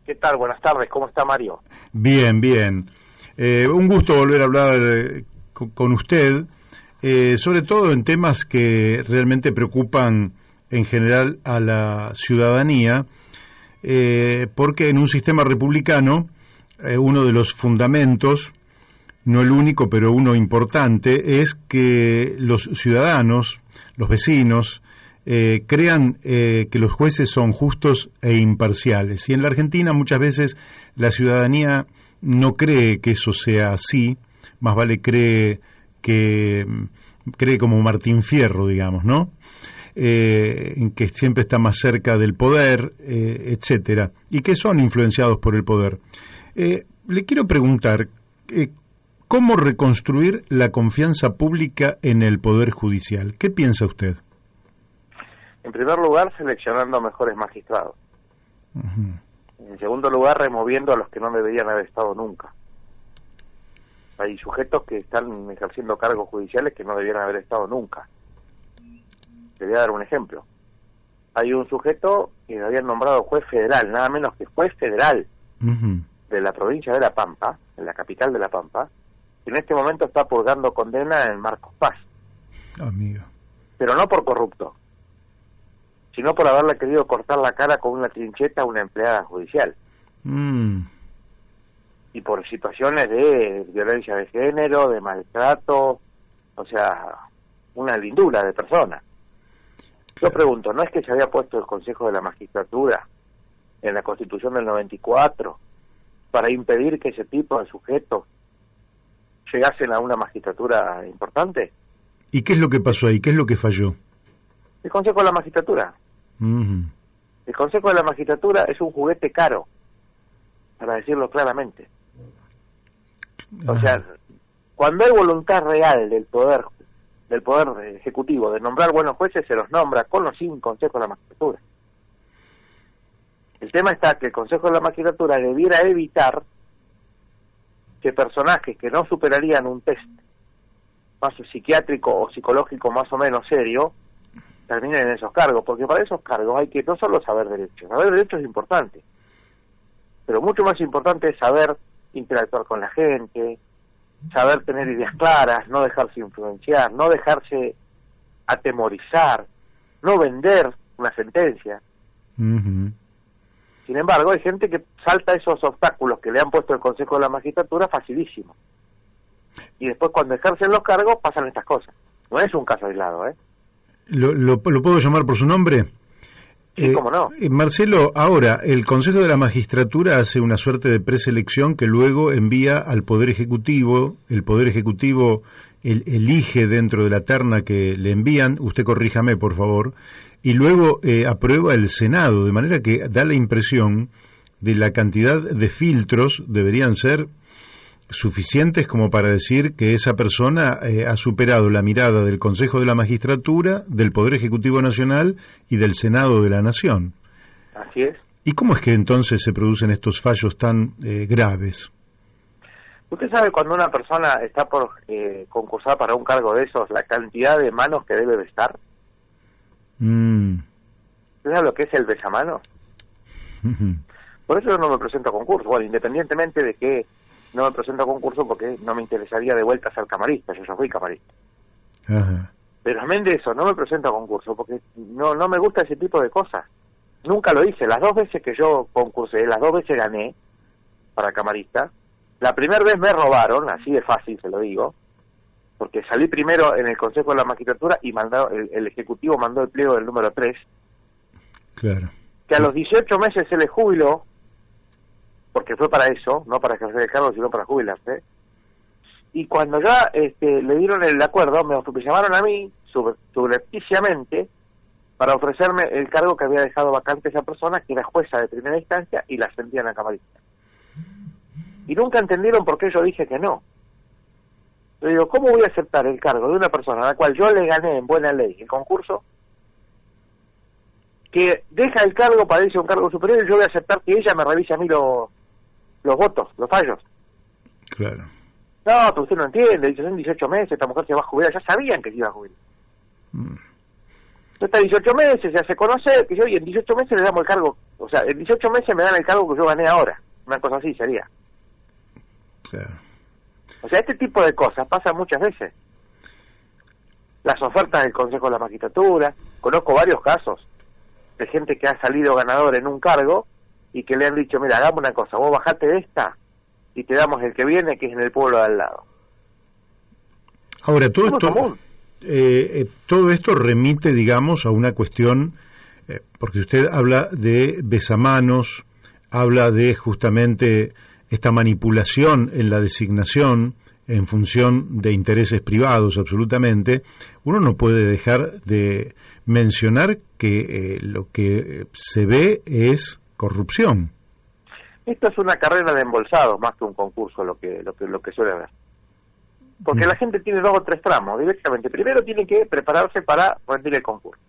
¿Qué tal? Buenas tardes, ¿cómo está Mario? Bien, bien. Un gusto volver a hablar con usted, sobre todo en temas que realmente preocupan en general a la ciudadanía, porque en un sistema republicano uno de los fundamentos, no el único, pero uno importante, es que los ciudadanos, los vecinos, crean que los jueces son justos e imparciales. Y en la Argentina muchas veces la ciudadanía no cree que eso sea así, más vale cree como Martín Fierro, digamos, ¿no? Que siempre está más cerca del poder, etcétera, y que son influenciados por el poder. Le quiero preguntar, ¿cómo reconstruir la confianza pública en el Poder Judicial? ¿Qué piensa usted? En primer lugar, seleccionando mejores magistrados. En segundo lugar, removiendo a los que no deberían haber estado nunca. Hay sujetos que están ejerciendo cargos judiciales que no debieran haber estado nunca. Te voy a dar un ejemplo. Hay un sujeto que habían nombrado juez federal, nada menos que juez federal de la provincia de La Pampa, en la capital de La Pampa, que en este momento está purgando condena en Marcos Paz. Amigo. Pero no por corrupto, sino por haberle querido cortar la cara con una trincheta a una empleada judicial. Y por situaciones de violencia de género, de maltrato, o sea, una lindura de persona. Yo pregunto, ¿no es que se había puesto el Consejo de la Magistratura en la Constitución del 94 para impedir que ese tipo de sujetos llegasen a una magistratura importante? ¿Y qué es lo que pasó ahí? ¿Qué es lo que falló? El Consejo de la Magistratura. El Consejo de la Magistratura es un juguete caro, para decirlo claramente. O sea, cuando hay voluntad real del poder ejecutivo de nombrar buenos jueces, se los nombra con o sin Consejo de la Magistratura. El tema está que el Consejo de la Magistratura debiera evitar que personajes que no superarían un test más psiquiátrico o psicológico más o menos serio terminen en esos cargos, porque para esos cargos hay que no solo saber derecho es importante, pero mucho más importante es saber interactuar con la gente, saber tener ideas claras, no dejarse influenciar, no dejarse atemorizar, no vender una sentencia. Sin embargo, hay gente que salta esos obstáculos que le han puesto el Consejo de la Magistratura facilísimo. Y después cuando ejercen los cargos pasan estas cosas. No es un caso aislado, ¿eh? ¿Lo puedo llamar por su nombre? Sí, cómo no. Marcelo, ahora, el Consejo de la Magistratura hace una suerte de preselección que luego envía al Poder Ejecutivo. El Poder Ejecutivo elige dentro de la terna que le envían, usted corríjame por favor, y luego aprueba el Senado, de manera que da la impresión de la cantidad de filtros deberían ser suficientes como para decir que esa persona ha superado la mirada del Consejo de la Magistratura, del Poder Ejecutivo Nacional y del Senado de la Nación. Así es. ¿Y cómo es que entonces se producen estos fallos tan graves? Usted sabe cuando una persona está por concursar para un cargo de esos, la cantidad de manos que debe de estar. ¿Usted sabe lo que es el besamanos? Por eso yo no me presento a concurso. Bueno, independientemente de que no me presento a concurso porque no me interesaría de vuelta ser camarista, yo ya fui camarista. Pero amén de eso, no me presento a concurso porque no me gusta ese tipo de cosas. Nunca lo hice. Las 2 veces que yo concursé, las 2 veces gané para camarista. La primera vez me robaron, así de fácil se lo digo, porque salí primero en el Consejo de la Magistratura y el Ejecutivo mandó el pliego del número 3. Claro. Que a los 18 meses se le jubiló, porque fue para eso, no para ejercer el cargo, sino para jubilarse. Y cuando ya le dieron el acuerdo, me llamaron a mí, subrepticiamente, para ofrecerme el cargo que había dejado vacante esa persona, que era jueza de primera instancia, y la ascendían a camarista. Y nunca entendieron por qué yo dije que no. Yo digo, ¿cómo voy a aceptar el cargo de una persona a la cual yo le gané en buena ley el concurso, que deja el cargo para irse a un cargo superior, y yo voy a aceptar que ella me revise a mí los votos, los fallos? Claro. No, pero usted no entiende, dice, son 18 meses, esta mujer se va a jubilar, ya sabían que se iba a jubilar. Está 18 meses, se hace conocer, que yo, y en 18 meses le damos el cargo, o sea, en 18 meses me dan el cargo que yo gané ahora. Una cosa así sería. Claro. O sea, este tipo de cosas pasa muchas veces. Las ofertas del Consejo de la Magistratura, conozco varios casos de gente que ha salido ganador en un cargo y que le han dicho, mira, hagamos una cosa, vos bajate de esta y te damos el que viene, que es en el pueblo de al lado. Ahora, todo esto remite, digamos, a una cuestión, porque usted habla de besamanos, habla de justamente esta manipulación en la designación en función de intereses privados, absolutamente. Uno no puede dejar de mencionar que lo que se ve es corrupción. Esto es una carrera de embolsados más que un concurso, lo que suele haber. Porque la gente tiene 2 o 3 tramos directamente. Primero tiene que prepararse para rendir el concurso.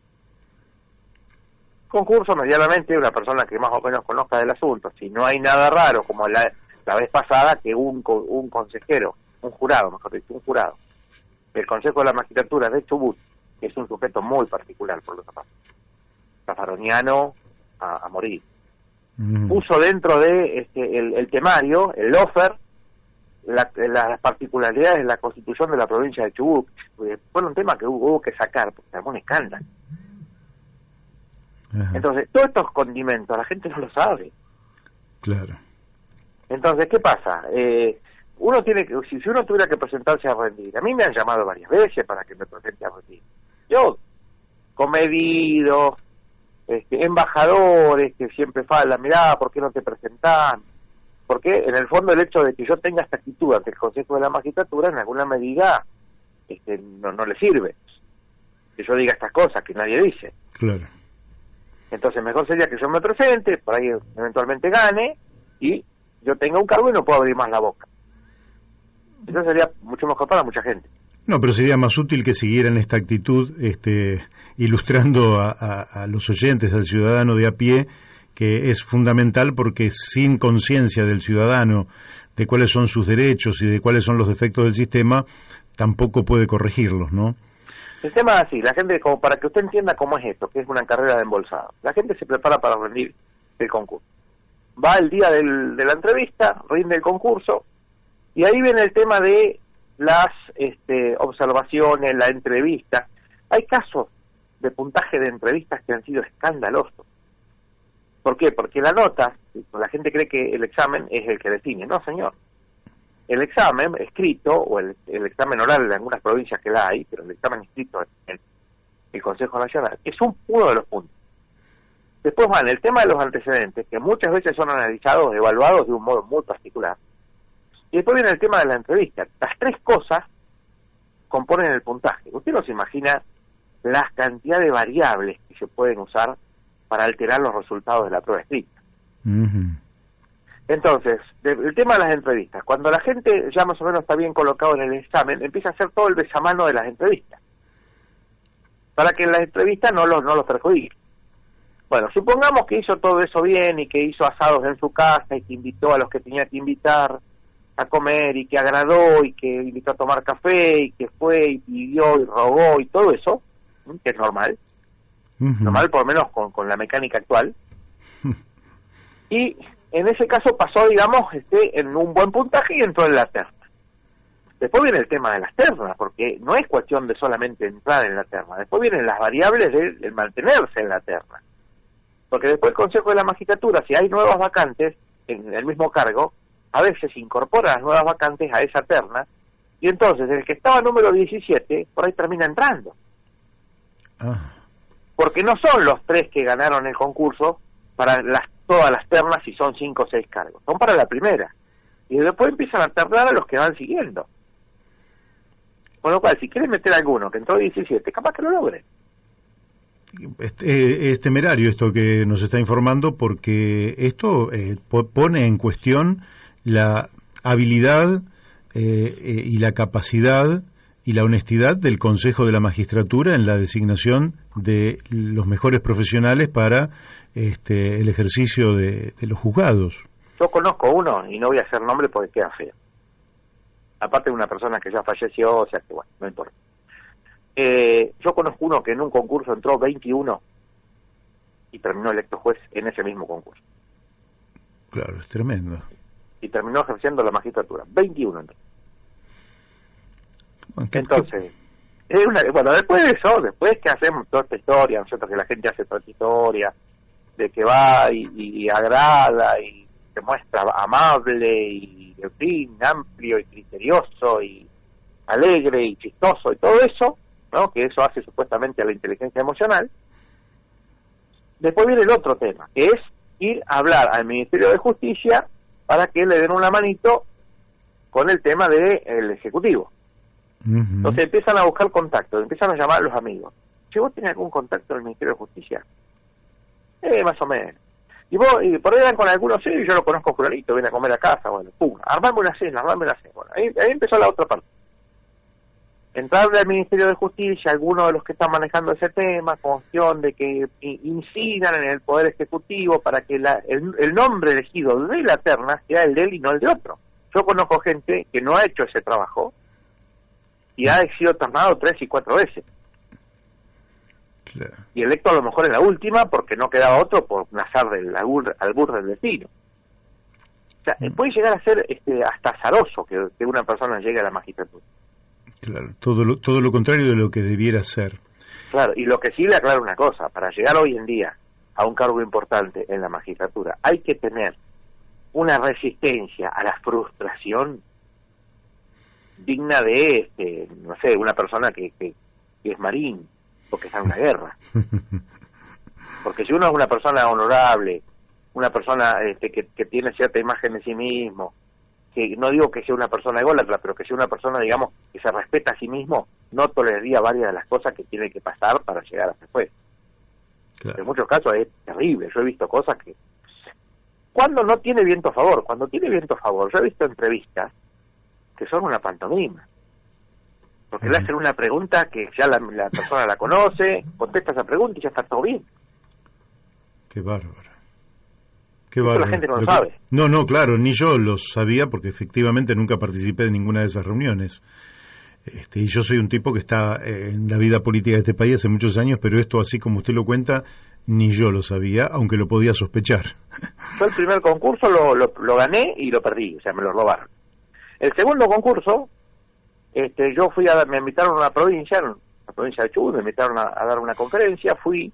Concurso, medianamente, una persona que más o menos conozca del asunto. Si no hay nada raro, como la vez pasada, que un consejero, un jurado, mejor dicho, un jurado del Consejo de la Magistratura de Chubut, que es un sujeto muy particular, por lo tanto, zafaroniano a morir, puso dentro de el temario, el offer, las particularidades de la Constitución de la provincia de Chubut. Fue un tema que hubo que sacar, porque era un escándalo. Ajá. Entonces, todos estos condimentos, la gente no lo sabe. Claro. Entonces, ¿qué pasa? Uno tiene que, si uno tuviera que presentarse a rendir, a mí me han llamado varias veces para que me presente a rendir. Yo, comedido, embajadores que siempre falan, mirá, ¿por qué no te presentás? Porque en el fondo el hecho de que yo tenga esta actitud ante el Consejo de la Magistratura en alguna medida no le sirve. Que yo diga estas cosas que nadie dice. Claro. Entonces mejor sería que yo me presente, por ahí eventualmente gane, y yo tenga un cargo y no puedo abrir más la boca. Eso sería mucho mejor para mucha gente. No, pero sería más útil que siguieran esta actitud, ilustrando a los oyentes, al ciudadano de a pie, que es fundamental, porque sin conciencia del ciudadano de cuáles son sus derechos y de cuáles son los defectos del sistema, tampoco puede corregirlos, ¿no? El tema es así, la gente, como para que usted entienda cómo es esto, que es una carrera de embolsado. La gente se prepara para rendir el concurso. Va el día de la entrevista, rinde el concurso, y ahí viene el tema de las observaciones, la entrevista. Hay casos de puntaje de entrevistas que han sido escandalosos. ¿Por qué? Porque la nota, la gente cree que el examen es el que define. No, señor. El examen escrito, o el examen oral en algunas provincias que la hay, pero el examen escrito en el Consejo Nacional, es uno de los puntos. Después van el tema de los antecedentes, que muchas veces son analizados, evaluados de un modo muy particular. Y después viene el tema de la entrevista. Las 3 cosas componen el puntaje. Usted no se imagina la cantidad de variables que se pueden usar para alterar los resultados de la prueba escrita. Uh-huh. Entonces, el tema de las entrevistas. Cuando la gente ya más o menos está bien colocado en el examen, empieza a hacer todo el besamano de las entrevistas, para que la entrevista no los perjudique. Bueno, supongamos que hizo todo eso bien y que hizo asados en su casa y que invitó a los que tenía que invitar a comer y que agradó y que invitó a tomar café y que fue y pidió y rogó y todo eso, que es normal. Uh-huh. Normal por lo menos con la mecánica actual. Y en ese caso pasó, digamos, en un buen puntaje y entró en la terna. Después viene el tema de las ternas, porque no es cuestión de solamente entrar en la terna. Después vienen las variables de mantenerse en la terna. Porque después el Consejo de la Magistratura, si hay nuevas vacantes en el mismo cargo, a veces incorpora las nuevas vacantes a esa terna, y entonces el que estaba número 17, por ahí termina entrando. Porque no son los 3 que ganaron el concurso para todas las ternas, si son 5 o 6 cargos, son para la primera. Y después empiezan a ternar a los que van siguiendo. Con lo cual, si quieren meter a alguno que entró 17, capaz que lo logre. Es temerario esto que nos está informando, porque esto pone en cuestión la habilidad y la capacidad y la honestidad del Consejo de la Magistratura en la designación de los mejores profesionales para el ejercicio de los juzgados. Yo conozco uno, y no voy a hacer nombre porque queda feo. Aparte de una persona que ya falleció, o sea que bueno, no importa. Yo conozco uno que en un concurso entró 21 y terminó electo juez en ese mismo concurso. Claro, es tremendo. Y terminó ejerciendo la magistratura. 21 entró. Entonces, bueno, después de eso, después que hacemos toda esta historia, nosotros que la gente hace toda esta historia, de que va y agrada y se muestra amable y, en fin, amplio y criterioso y alegre y chistoso y todo eso, ¿no? Que eso hace supuestamente a la inteligencia emocional. Después viene el otro tema, que es ir a hablar al Ministerio de Justicia para que le den una manito con el tema del Ejecutivo. Entonces empiezan a buscar contactos, empiezan a llamar a los amigos. Si vos tenés algún contacto del Ministerio de Justicia, más o menos. Y por ahí van con algunos, sí, yo lo conozco fulanito, viene a comer a casa, bueno, pum, armame una cena. Bueno, ahí empezó la otra parte. Entrarle al Ministerio de Justicia, algunos de los que están manejando ese tema, con cuestión de que incidan en el Poder Ejecutivo para que el nombre elegido de la terna sea el de él y no el de otro. Yo conozco gente que no ha hecho ese trabajo y ha sido ternado 3 y 4 veces. Claro. Y electo a lo mejor en la última porque no quedaba otro por un azar del albur del destino. O sea, puede llegar a ser hasta azaroso que una persona llegue a la magistratura. Claro, todo lo contrario de lo que debiera ser. Claro, y lo que sí le aclaro una cosa, para llegar hoy en día a un cargo importante en la magistratura hay que tener una resistencia a la frustración digna de, no sé, una persona que es marín o que está en una guerra. Porque si uno es una persona honorable, una persona que tiene cierta imagen de sí mismo, que no digo que sea una persona ególatra, pero que sea una persona, digamos, que se respeta a sí mismo, no toleraría varias de las cosas que tiene que pasar para llegar a ser juez. Claro. En muchos casos es terrible. Yo he visto cosas que... Cuando no tiene viento a favor, cuando tiene viento a favor, yo he visto entrevistas que son una pantomima. Porque le hacen una pregunta que ya la persona la conoce, contesta esa pregunta y ya está todo bien. Qué bárbaro. La gente no lo sabe. No, claro, ni yo lo sabía porque efectivamente nunca participé de ninguna de esas reuniones. Y yo soy un tipo que está en la vida política de este país hace muchos años, pero esto, así como usted lo cuenta, ni yo lo sabía, aunque lo podía sospechar. Yo el primer concurso lo gané y lo perdí, o sea, me lo robaron. El segundo concurso, me invitaron a una provincia, la provincia de Chubut, me invitaron a dar una conferencia, fui,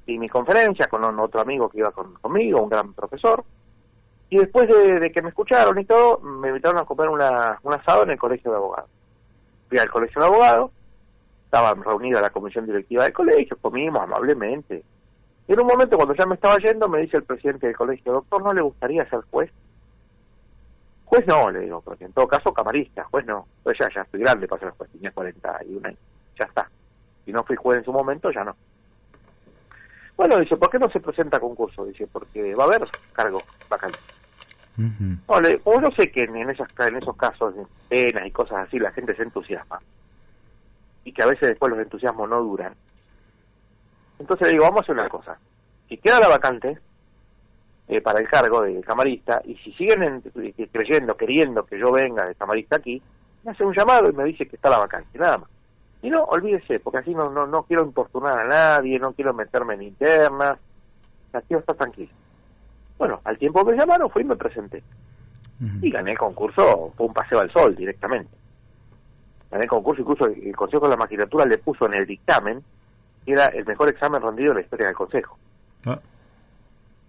y mi conferencia con otro amigo que iba conmigo, un gran profesor, y después de que me escucharon y todo, me invitaron a comer un asado en el colegio de abogados. Fui al colegio de abogados, estaba reunida la comisión directiva del colegio, comimos amablemente, y en un momento cuando ya me estaba yendo, me dice el presidente del colegio: doctor, ¿no le gustaría ser juez? Juez no, le digo, porque en todo caso camarista, juez no, pues ya estoy grande para ser juez, tenía 41 años, ya está, si no fui juez en su momento, ya no. Bueno, dice, ¿por qué no se presenta a concurso? Dice, porque va a haber cargo vacante. Como yo sé que en esos casos de penas y cosas así la gente se entusiasma y que a veces después los entusiasmos no duran, entonces le digo, vamos a hacer una cosa, si queda la vacante para el cargo de camarista, y si siguen queriendo que yo venga de camarista aquí, me hace un llamado y me dice que está la vacante, nada más. Y no, olvídese, porque así no quiero importunar a nadie, no quiero meterme en internas, quiero estar tranquilo. Bueno, al tiempo que me llamaron, fui y me presenté. Y gané el concurso, fue un paseo al sol directamente. Gané el concurso, incluso el Consejo de la Magistratura le puso en el dictamen que era el mejor examen rendido en la historia del Consejo. Ah,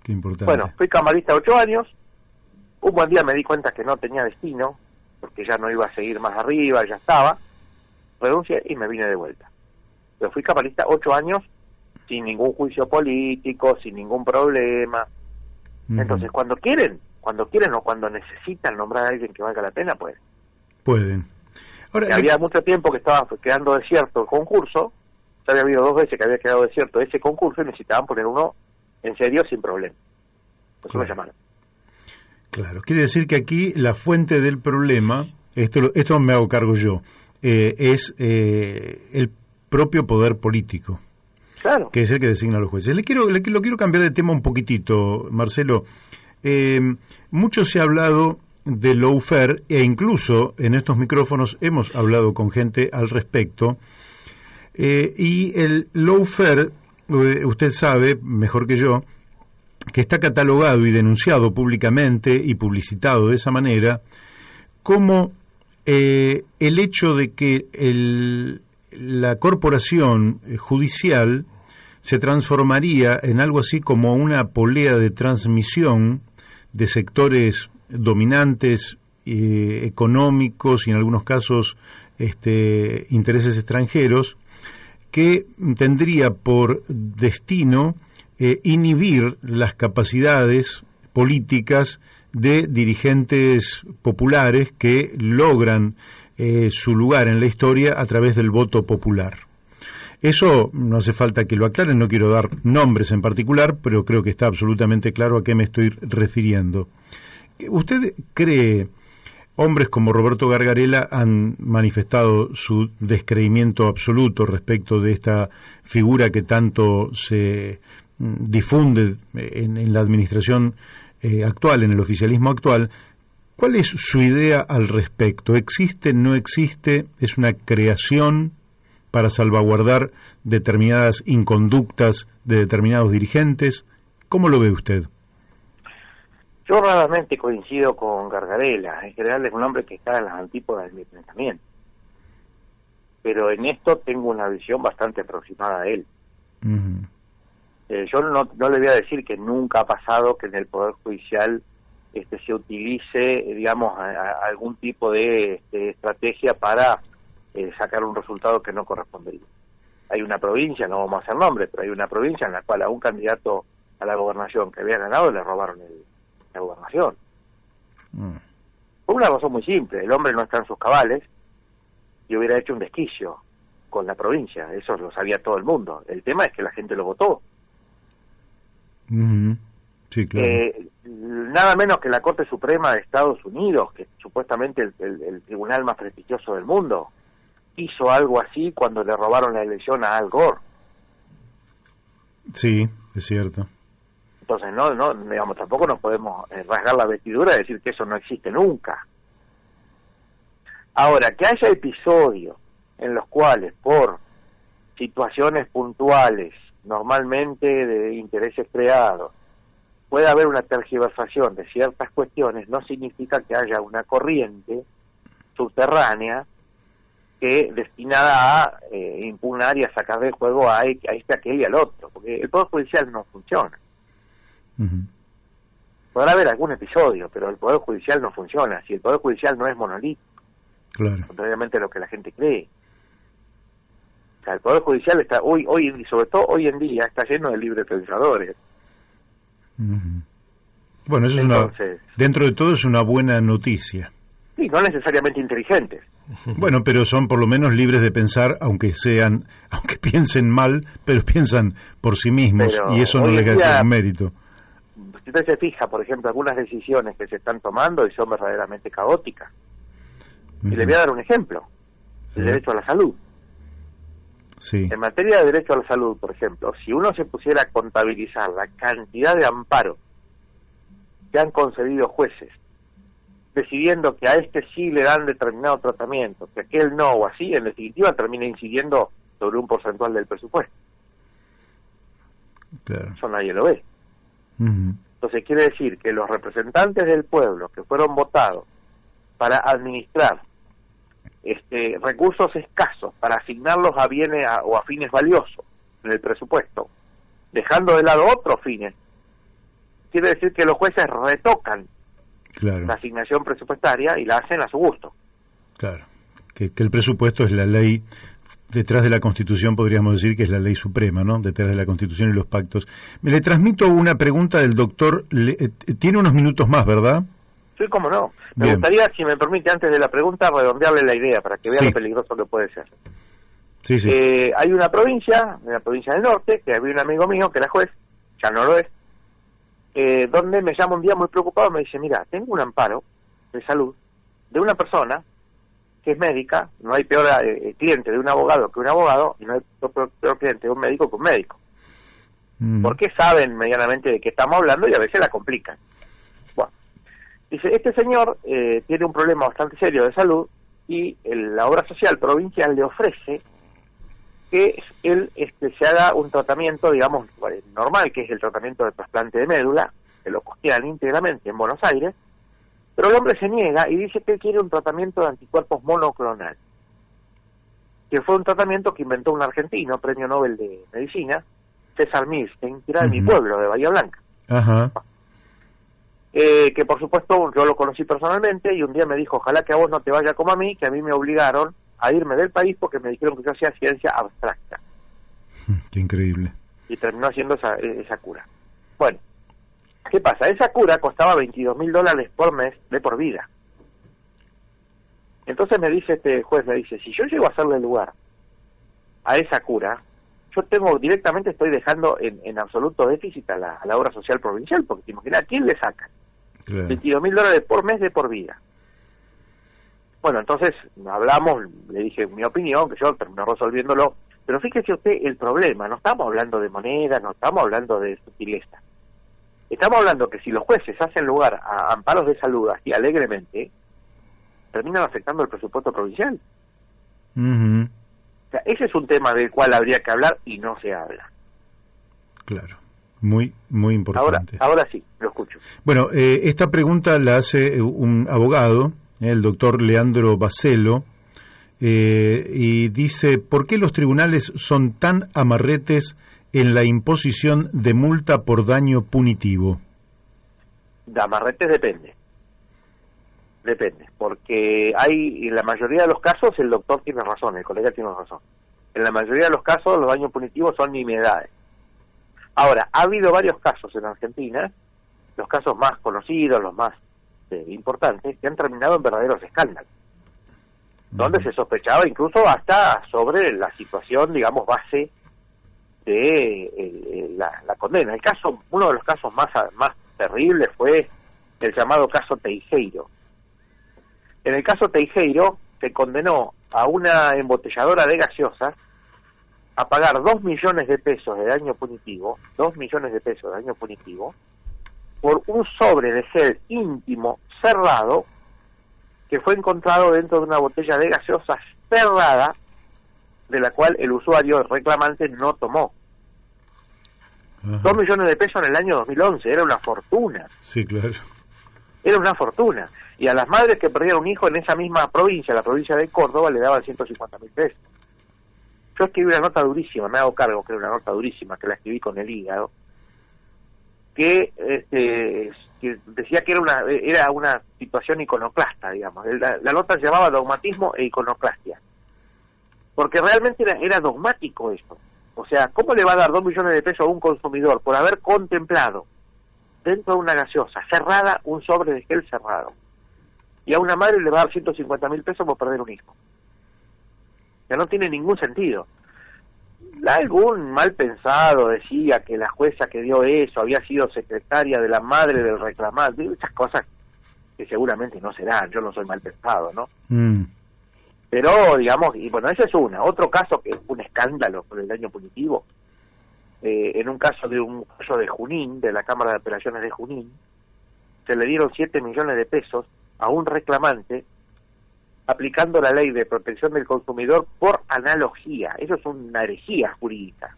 qué importante. Bueno, fui camarista 8 años, un buen día me di cuenta que no tenía destino, porque ya no iba a seguir más arriba, ya estaba, renuncié y me vine de vuelta. Pero fui camarista 8 años sin ningún juicio político, sin ningún problema. Entonces, cuando quieren o cuando necesitan nombrar a alguien que valga la pena, pues pueden. Ahora, había mucho tiempo que estaba quedando desierto el concurso, ya había habido 2 veces que había quedado desierto ese concurso y necesitaban poner uno en serio sin problema. Eso me llamaron. Claro, quiere decir que aquí la fuente del problema, esto me hago cargo yo, es el propio poder político. Claro. Que es el que designa a los jueces. Lo quiero cambiar de tema un poquitito, Marcelo. Mucho se ha hablado de lawfare e incluso en estos micrófonos hemos hablado con gente al respecto. Y el lawfare, usted sabe mejor que yo, que está catalogado y denunciado públicamente y publicitado de esa manera como el hecho de que la corporación judicial se transformaría en algo así como una polea de transmisión de sectores dominantes económicos y en algunos casos intereses extranjeros, que tendría por destino inhibir las capacidades políticas de dirigentes populares que logran su lugar en la historia a través del voto popular. Eso no hace falta que lo aclaren, no quiero dar nombres en particular, pero creo que está absolutamente claro a qué me estoy refiriendo. ¿Usted cree, hombres como Roberto Gargarella han manifestado su descreimiento absoluto respecto de esta figura que tanto se difunde en la administración actual, en el oficialismo actual? ¿Cuál es su idea al respecto? ¿Existe, no existe? ¿Es una creación para salvaguardar determinadas inconductas de determinados dirigentes? ¿Cómo lo ve usted? Yo raramente coincido con Gargarella. En general es un hombre que está en las antípodas de mi pensamiento. Pero en esto tengo una visión bastante aproximada a él. Uh-huh. Yo no le voy a decir que nunca ha pasado que en el Poder Judicial se utilice, digamos, algún tipo de estrategia para sacar un resultado que no correspondería. Hay una provincia, no vamos a hacer nombre, pero hay una provincia en la cual a un candidato a la gobernación que había ganado le robaron la gobernación. Por una razón muy simple: el hombre no está en sus cabales y hubiera hecho un desquicio con la provincia, eso lo sabía todo el mundo. El tema es que la gente lo votó. Uh-huh. Sí, claro. Nada menos que la Corte Suprema de Estados Unidos, que es supuestamente el tribunal más prestigioso del mundo, hizo algo así cuando le robaron la elección a Al Gore. Sí, es cierto. Entonces digamos, tampoco nos podemos rasgar la vestidura y decir que eso no existe nunca. Ahora, que haya episodios en los cuales por situaciones puntuales, normalmente de intereses creados, puede haber una tergiversación de ciertas cuestiones, no significa que haya una corriente subterránea que destinada a impugnar y a sacar del juego a aquel y al otro, porque el Poder Judicial no funciona. Uh-huh. Podrá haber algún episodio, pero el Poder Judicial no funciona. Si el Poder Judicial no es monolítico, claro, contrariamente a lo que la gente cree. O sea, el Poder Judicial está hoy sobre todo hoy en día, está lleno de libres pensadores. Uh-huh. Bueno, eso entonces, dentro de todo es una buena noticia. Sí, no necesariamente inteligentes. Bueno, pero son por lo menos libres de pensar, aunque piensen mal, pero piensan por sí mismos, y eso no les da un mérito. Si usted se fija, por ejemplo, algunas decisiones que se están tomando y son verdaderamente caóticas. Uh-huh. Y le voy a dar un ejemplo: el derecho a la salud. Sí. En materia de derecho a la salud, por ejemplo, si uno se pusiera a contabilizar la cantidad de amparos que han concedido jueces, decidiendo que a este sí le dan determinado tratamiento, que a aquel no, o así, en definitiva termina incidiendo sobre un porcentual del presupuesto. Claro. Eso nadie lo ve. Uh-huh. Entonces quiere decir que los representantes del pueblo que fueron votados para administrar recursos escasos, para asignarlos a bienes o a fines valiosos en el presupuesto, dejando de lado otros fines, quiere decir que los jueces retocan claro. la asignación presupuestaria y la hacen a su gusto. Claro, que el presupuesto es la ley, detrás de la Constitución podríamos decir que es la ley suprema, ¿no? Detrás de la Constitución y los pactos. Me le transmito una pregunta del doctor, tiene unos minutos más, ¿verdad? Sí, cómo no. Me Bien. gustaría, si me permite, antes de la pregunta, redondearle la idea para que vea Sí. lo peligroso que puede ser. Sí, sí. Hay una provincia del norte, que había un amigo mío que era juez, ya no lo es, donde me llama un día muy preocupado, me dice: mira, tengo un amparo de salud de una persona que es médica, no hay peor cliente de un abogado que un abogado, y no hay peor cliente de un médico que un médico. Porque saben medianamente de qué estamos hablando y a veces la complican. Bueno, dice, este señor tiene un problema bastante serio de salud y la obra social provincial le ofrece que él se haga un tratamiento, digamos, normal, que es el tratamiento de trasplante de médula, que lo costean íntegramente en Buenos Aires, pero el hombre se niega y dice que él quiere un tratamiento de anticuerpos monoclonal, que fue un tratamiento que inventó un argentino, premio Nobel de Medicina, César Milstein, que era de mi pueblo, de Bahía Blanca. Ajá. Que por supuesto yo lo conocí personalmente y un día me dijo, ojalá que a vos no te vaya como a mí, que a mí me obligaron a irme del país porque me dijeron que yo hacía ciencia abstracta. Qué increíble. Y terminó haciendo esa cura. Bueno, ¿qué pasa? Esa cura costaba $22.000 por mes de por vida. Entonces me dice este juez, me dice, si yo llego a hacerle lugar a esa cura, yo estoy dejando en absoluto déficit a la obra social provincial, porque te imaginas, ¿a quién le sacan? Claro. $22.000 por mes de por vida. Bueno, entonces hablamos, le dije mi opinión, que yo terminé resolviéndolo, pero fíjese usted el problema, no estamos hablando de moneda, no estamos hablando de sutileza. Estamos hablando que si los jueces hacen lugar a amparos de salud así alegremente, terminan afectando el presupuesto provincial. Uh-huh. O sea, ese es un tema del cual habría que hablar y no se habla. Claro, muy importante. Ahora sí, lo escucho. Bueno, esta pregunta la hace un abogado, el doctor Leandro Bacelo, y dice, ¿por qué los tribunales son tan amarretes en la imposición de multa por daño punitivo? De amarretes depende, porque en la mayoría de los casos el doctor tiene razón, el colega tiene razón. En la mayoría de los casos los daños punitivos son nimiedades. Ahora, ha habido varios casos en Argentina, los casos más conocidos, los más importantes, que han terminado en verdaderos escándalos, donde se sospechaba incluso hasta sobre la situación, digamos, base de la condena. Uno de los casos más terribles fue el llamado caso Teijeiro. En el caso Teijeiro se condenó a una embotelladora de gaseosas a pagar 2 millones de pesos de daño punitivo, por un sobre de gel íntimo cerrado que fue encontrado dentro de una botella de gaseosas cerrada, de la cual el usuario reclamante no tomó. Ajá. 2 millones de pesos en el año 2011, era una fortuna. Sí, claro. Era una fortuna. Y a las madres que perdieron un hijo en esa misma provincia, la provincia de Córdoba, le daban 150.000 pesos. Yo escribí una nota durísima, me hago cargo que era una nota durísima, que la escribí con el hígado, que decía que era una situación iconoclasta, digamos. La nota se llamaba Dogmatismo e Iconoclastia. Porque realmente era dogmático esto. O sea, ¿cómo le va a dar 2 millones de pesos a un consumidor por haber contemplado dentro de una gaseosa cerrada un sobre de gel cerrado? Y a una madre le va a dar 150.000 pesos por perder un hijo. Ya no tiene ningún sentido. Algún mal pensado decía que la jueza que dio eso había sido secretaria de la madre del reclamante. Esas cosas que seguramente no serán, yo no soy mal pensado, ¿no? Pero, digamos, y bueno, ese es otro caso que es un escándalo por el daño punitivo. En un caso de Junín, de la Cámara de Apelaciones de Junín, se le dieron 7 millones de pesos a un reclamante aplicando la ley de protección del consumidor por analogía. Eso es una herejía jurídica.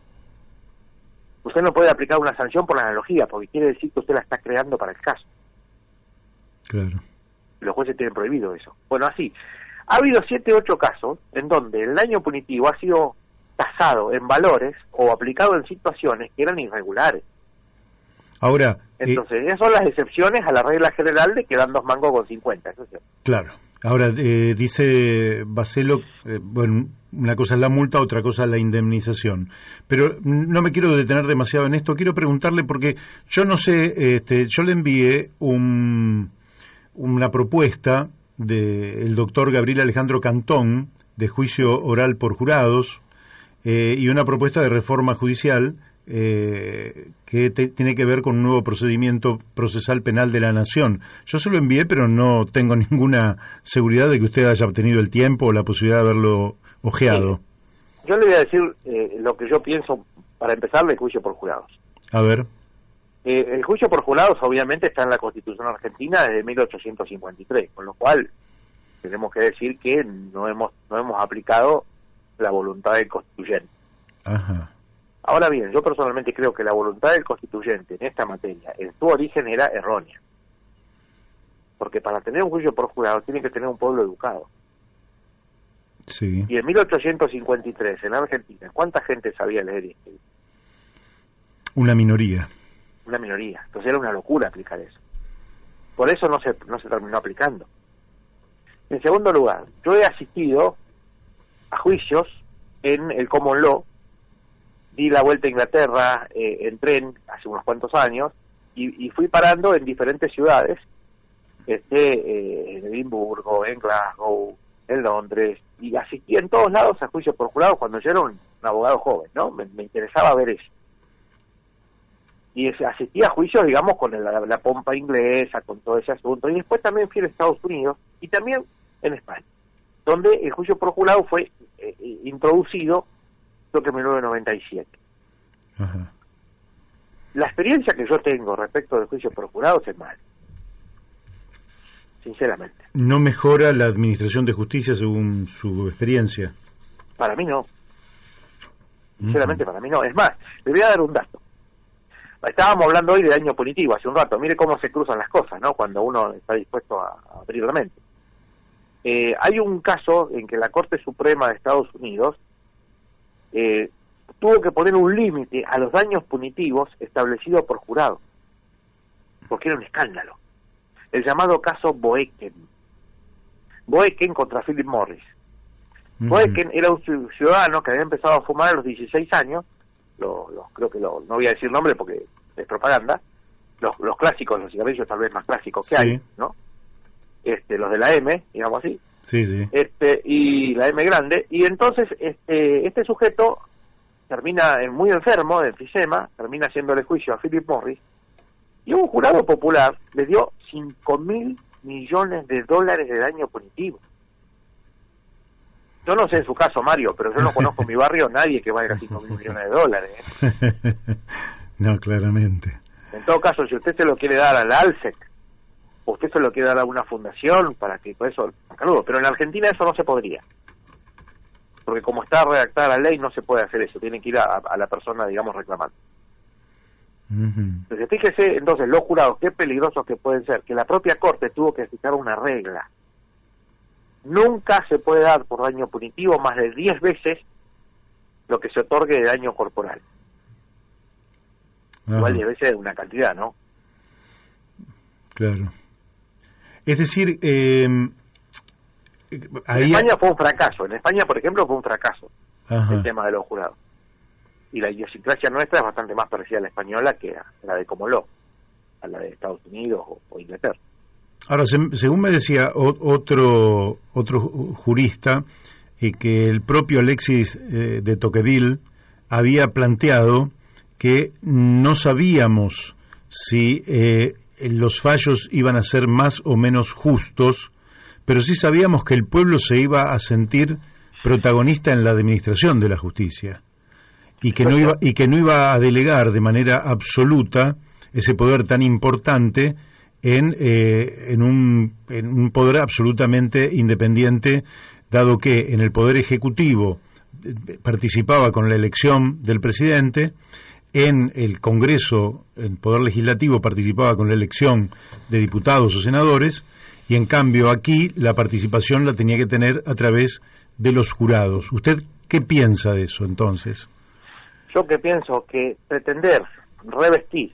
Usted no puede aplicar una sanción por analogía, porque quiere decir que usted la está creando para el caso. Claro. Los jueces tienen prohibido eso. Bueno, así, ha habido 7 u 8 casos en donde el daño punitivo ha sido tasado en valores o aplicado en situaciones que eran irregulares. Ahora, entonces, esas son las excepciones a la regla general de que dan 2 mangos con 50. Eso sí. Claro. Ahora, dice Bacelo, bueno, una cosa es la multa, otra cosa es la indemnización. Pero no me quiero detener demasiado en esto. Quiero preguntarle, porque yo no sé, yo le envié una propuesta del doctor Gabriel Alejandro Cantón, de juicio oral por jurados, y una propuesta de reforma judicial que tiene que ver con un nuevo procedimiento procesal penal de la Nación. Yo se lo envié, pero no tengo ninguna seguridad de que usted haya obtenido el tiempo o la posibilidad de haberlo ojeado. Yo le voy a decir lo que yo pienso, para empezar, del juicio por jurados. A ver. El juicio por jurados obviamente está en la Constitución argentina desde 1853, con lo cual tenemos que decir que no hemos aplicado la voluntad del constituyente. Ajá. Ahora bien, yo personalmente creo que la voluntad del constituyente en esta materia, en su origen, era errónea. Porque para tener un juicio por jurado tiene que tener un pueblo educado. Sí. Y en 1853, en Argentina, ¿cuánta gente sabía leer y escribir? Una minoría. Una minoría. Entonces era una locura aplicar eso. Por eso no se terminó aplicando. En segundo lugar, yo he asistido a juicios en el Common Law, di la vuelta a Inglaterra en tren hace unos cuantos años y fui parando en diferentes ciudades, en Edimburgo, en Glasgow, en Londres, y asistí en todos lados a juicios por jurado cuando yo era un abogado joven, ¿no? Me interesaba ver eso. Y asistí a juicios, digamos, con la pompa inglesa, con todo ese asunto, y después también fui a Estados Unidos y también en España, donde el juicio por jurado fue introducido, creo que en 1997. Ajá. La experiencia que yo tengo respecto del juicio por jurados es mala, sinceramente. ¿No mejora la administración de justicia según su experiencia? Para mí no. Sinceramente, para mí no. Es más, le voy a dar un dato. Estábamos hablando hoy de daño punitivo hace un rato. Mire cómo se cruzan las cosas, ¿no? Cuando uno está dispuesto a abrir la mente. Hay un caso en que la Corte Suprema de Estados Unidos tuvo que poner un límite a los daños punitivos establecidos por jurado, porque era un escándalo. El llamado caso Boeken. Boeken contra Philip Morris. Boeken era un ciudadano que había empezado a fumar a los 16 años, creo que no voy a decir nombre porque es propaganda, los clásicos, los cigarrillos tal vez más clásicos que hay, ¿no? Los de la M, digamos así, sí, sí. Y la M grande, y entonces este sujeto termina muy enfermo de enfisema, termina haciéndole juicio a Philip Morris, y un jurado popular le dio $5.000 millones de daño punitivo. Yo no sé en su caso, Mario, pero yo no conozco en mi barrio nadie que valga $5.000 millones. No, claramente. En todo caso, si usted se lo quiere dar a la ALSEC, o usted se lo quiere dar a una fundación para que por eso, pero en Argentina eso no se podría. Porque como está redactada la ley, no se puede hacer eso. Tiene que ir a la persona, digamos, reclamante. Entonces, fíjese, entonces, los jurados, qué peligrosos que pueden ser, que la propia Corte tuvo que fijar una regla. Nunca se puede dar por daño punitivo más de 10 veces lo que se otorgue de daño corporal. Igual 10 veces es una cantidad, ¿no? Claro. Es decir, en España fue un fracaso. En España, por ejemplo, fue un fracaso el tema de los jurados. Y la idiosincrasia nuestra es bastante más parecida a la española que a la de Common Law, a la de Estados Unidos o Inglaterra. Ahora, según me decía otro jurista, que el propio Alexis de Tocqueville había planteado que no sabíamos si los fallos iban a ser más o menos justos, pero sí sabíamos que el pueblo se iba a sentir protagonista en la administración de la justicia y que no iba a delegar de manera absoluta ese poder tan importante en un poder absolutamente independiente, dado que en el poder ejecutivo participaba con la elección del presidente, en el Congreso, el poder legislativo participaba con la elección de diputados o senadores, y en cambio aquí la participación la tenía que tener a través de los jurados. ¿Usted qué piensa de eso entonces? Yo que pienso que pretender revestir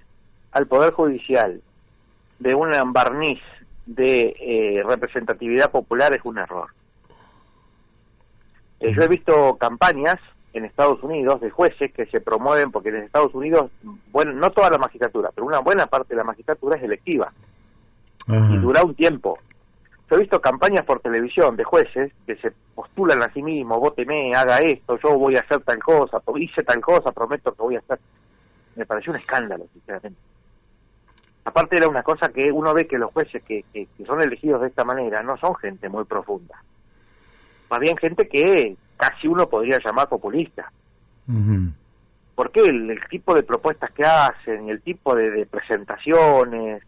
al Poder Judicial de un barniz de representatividad popular es un error. Yo he visto campañas en Estados Unidos de jueces que se promueven, porque en Estados Unidos, bueno, no toda la magistratura, pero una buena parte de la magistratura es electiva. Y dura un tiempo. Yo he visto campañas por televisión de jueces que se postulan a sí mismos: vóteme, haga esto, yo voy a hacer tal cosa, hice tal cosa, prometo que voy a hacer. Me pareció un escándalo, sinceramente. Aparte era una cosa que uno ve que los jueces que son elegidos de esta manera no son gente muy profunda. Más bien gente que casi uno podría llamar populista. Porque el tipo de propuestas que hacen y el tipo de presentaciones,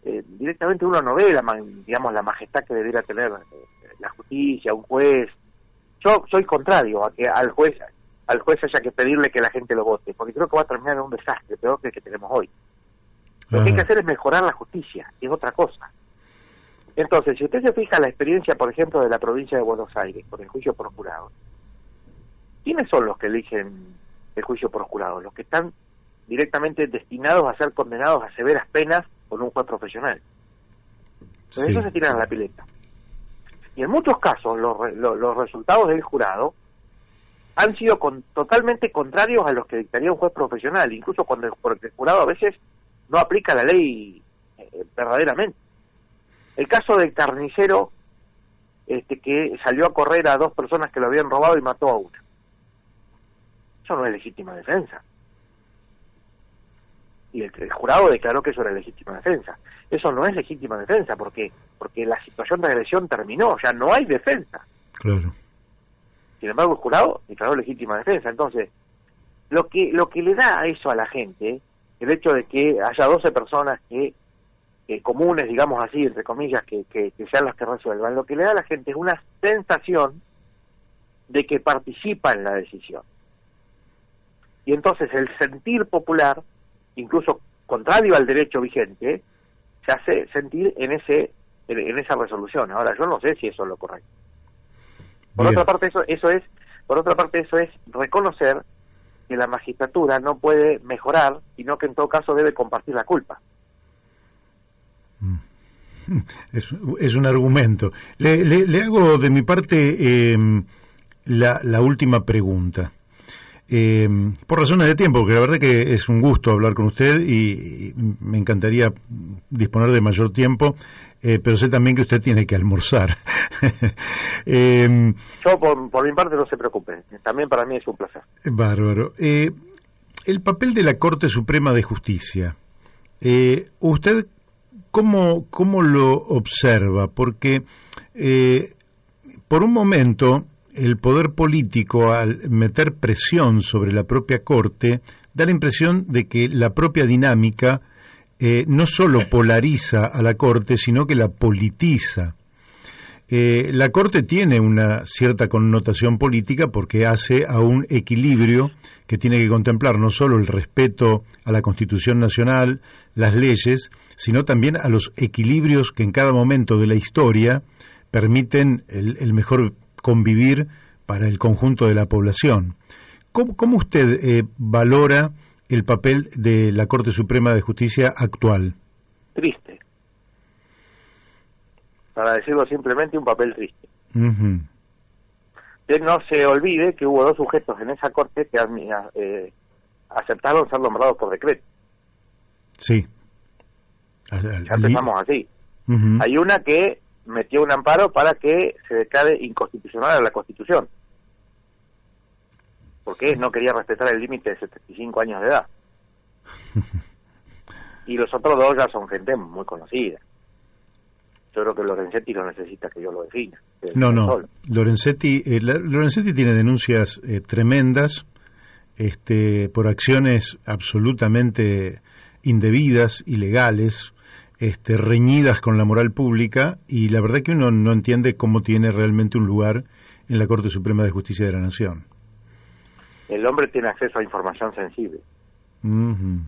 directamente uno no ve la majestad que debería tener la justicia, un juez. Yo soy contrario a que al juez al juez haya que pedirle que la gente lo vote, porque creo que va a terminar en un desastre peor que el que tenemos hoy. Lo que hay que hacer es mejorar la justicia, es otra cosa. Entonces, si usted se fija en la experiencia, por ejemplo, de la provincia de Buenos Aires, con el juicio por jurado, ¿quiénes son los que eligen el juicio por jurado? Los que están directamente destinados a ser condenados a severas penas por un juez profesional. Entonces, ellos se tiran a la pileta. Y en muchos casos, los resultados del jurado han sido totalmente contrarios a los que dictaría un juez profesional, incluso porque el jurado a veces no aplica la ley verdaderamente. El caso del carnicero que salió a correr a 2 personas que lo habían robado y mató a una. Eso no es legítima defensa. Y el jurado declaró que eso era legítima defensa. Eso no es legítima defensa, porque la situación de agresión terminó, ya no hay defensa. Claro. Sin embargo, el jurado declaró legítima defensa. Entonces, lo que le da a eso a la gente, el hecho de que haya 12 personas comunes, digamos así, entre comillas, que sean las que resuelvan, lo que le da a la gente es una sensación de que participa en la decisión. Y entonces el sentir popular, incluso contrario al derecho vigente, se hace sentir en esa resolución. Ahora, yo no sé si eso es lo correcto. Por otra parte, eso es reconocer que la magistratura no puede mejorar, sino que en todo caso debe compartir la culpa. Es un argumento. Le hago de mi parte la última pregunta. Por razones de tiempo, porque la verdad que es un gusto hablar con usted y me encantaría disponer de mayor tiempo, pero sé también que usted tiene que almorzar. Yo por mi parte no se preocupe, también para mí es un placer. Bárbaro. El papel de la Corte Suprema de Justicia, ¿usted cómo lo observa? Porque por un momento el poder político, al meter presión sobre la propia Corte, da la impresión de que la propia dinámica no solo polariza a la Corte, sino que la politiza. La Corte tiene una cierta connotación política porque hace a un equilibrio que tiene que contemplar no solo el respeto a la Constitución Nacional, las leyes, sino también a los equilibrios que en cada momento de la historia permiten el mejor convivir para el conjunto de la población. ¿Cómo usted valora el papel de la Corte Suprema de Justicia actual? Triste. Para decirlo simplemente, un papel triste. Uh-huh. Que no se olvide que hubo 2 sujetos en esa Corte que aceptaron ser nombrados por decreto. Sí. Ya empezamos así. Uh-huh. Hay una que metió un amparo para que se declare inconstitucional a la Constitución, porque no quería respetar el límite de 75 años de edad. Y los otros 2 ya son gente muy conocida. Yo creo que Lorenzetti no necesita que yo lo defina. No. Lorenzetti tiene denuncias tremendas por acciones absolutamente indebidas, ilegales, reñidas con la moral pública, y la verdad que uno no entiende cómo tiene realmente un lugar en la Corte Suprema de Justicia de la Nación. El hombre tiene acceso a información sensible. Uh-huh.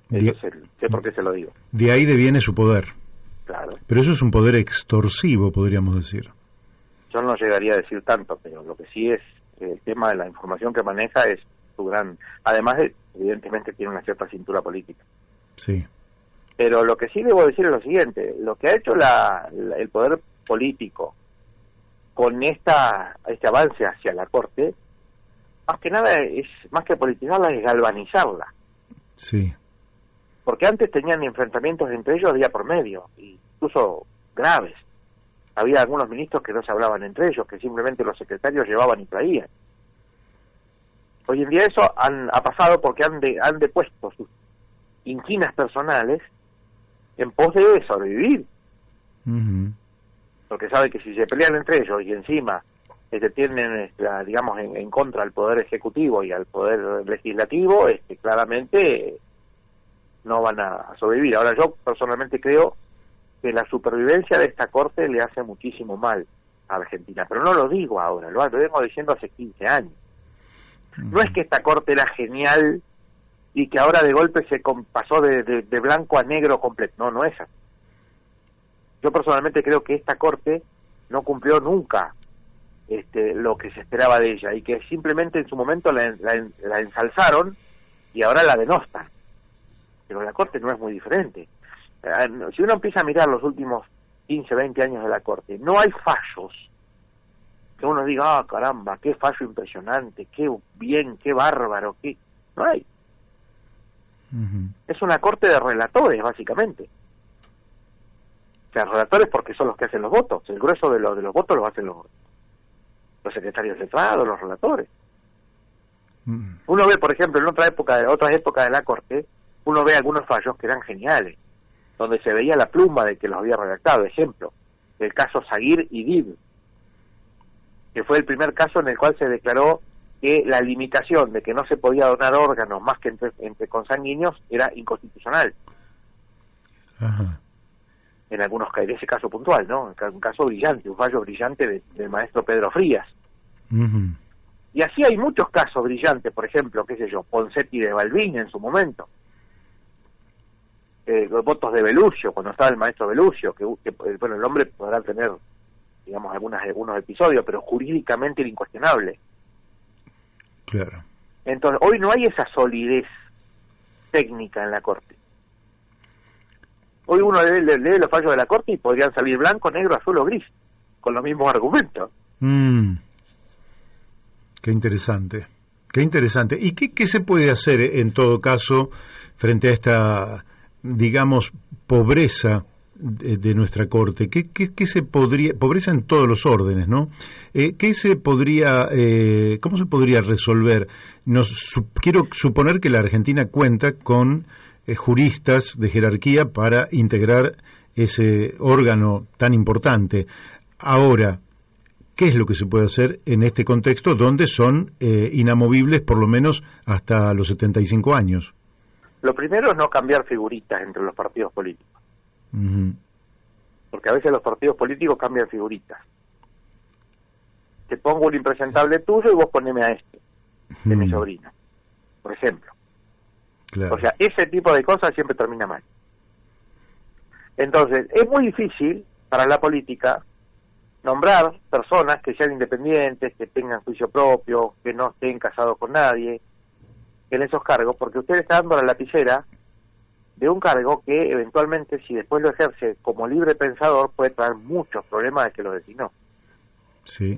Sé por qué se lo digo. De ahí deviene su poder. Claro. Pero eso es un poder extorsivo, podríamos decir. Yo no llegaría a decir tanto, pero lo que sí es el tema de la información que maneja es su gran... Además, evidentemente tiene una cierta cintura política. Sí. Pero lo que sí debo decir es lo siguiente: lo que ha hecho el poder político con este avance hacia la Corte, más que nada es, más que politizarla, es galvanizarla. Sí. Porque antes tenían enfrentamientos entre ellos día por medio, incluso graves. Había algunos ministros que no se hablaban entre ellos, que simplemente los secretarios llevaban y traían. Hoy en día eso ha pasado porque han depuesto sus inquinas personales en pos de sobrevivir. Uh-huh. Porque sabe que si se pelean entre ellos y encima tienen, digamos, en contra al Poder Ejecutivo y al Poder Legislativo, claramente no van a sobrevivir. Ahora, yo personalmente creo que la supervivencia de esta Corte le hace muchísimo mal Argentina, pero no lo digo ahora, lo vengo diciendo hace 15 años. No es que esta corte era genial y que ahora de golpe se pasó de blanco a negro completo, no es así. Yo personalmente creo que esta corte no cumplió nunca lo que se esperaba de ella y que simplemente en su momento la ensalzaron y ahora la denostan. Pero la corte no es muy diferente. Si uno empieza a mirar los últimos 15, 20 años de la corte, no hay fallos que uno diga, caramba, qué fallo impresionante, qué bien, qué bárbaro, no hay. Es una corte de relatores, básicamente. O sea, relatores porque son los que hacen los votos. El grueso de los votos los hacen los secretarios letrados, los relatores. Uno ve, por ejemplo, en otras épocas de la corte, uno ve algunos fallos que eran geniales, donde se veía la pluma de que los había redactado. Ejemplo, el caso Saguir y Dib, que fue el primer caso en el cual se declaró que la limitación de que no se podía donar órganos más que entre consanguíneos era inconstitucional. Ajá. En algunos casos, de ese caso puntual, ¿no? Un caso brillante, un fallo brillante del maestro Pedro Frías. Y así hay muchos casos brillantes, por ejemplo, qué sé yo, Ponseti de Balbín en su momento. Los votos de Belucio, cuando estaba el maestro Belucio, que bueno, el hombre podrá tener, digamos, algunos episodios, pero jurídicamente era incuestionable. Claro. Entonces, hoy no hay esa solidez técnica en la Corte. Hoy uno lee los fallos de la Corte y podrían salir blanco, negro, azul o gris, con los mismos argumentos. Qué interesante, qué interesante. ¿Y qué se puede hacer en todo caso frente a esta, digamos, pobreza de nuestra Corte? ¿Qué se podría, pobreza en todos los órdenes, ¿no? ¿Qué se podría, cómo se podría resolver? Quiero suponer que la Argentina cuenta con juristas de jerarquía para integrar ese órgano tan importante. Ahora, ¿qué es lo que se puede hacer en este contexto donde son inamovibles por lo menos hasta los 75 años? Lo primero es no cambiar figuritas entre los partidos políticos. Porque a veces los partidos políticos cambian figuritas. Te pongo un impresentable tuyo y vos poneme a este, de mi sobrino, por ejemplo. Claro. O sea, ese tipo de cosas siempre termina mal. Entonces, es muy difícil para la política nombrar personas que sean independientes, que tengan juicio propio, que no estén casados con nadie, en esos cargos, porque usted está dando la lapicera de un cargo que eventualmente, si después lo ejerce como libre pensador, puede traer muchos problemas de que lo designó. Sí.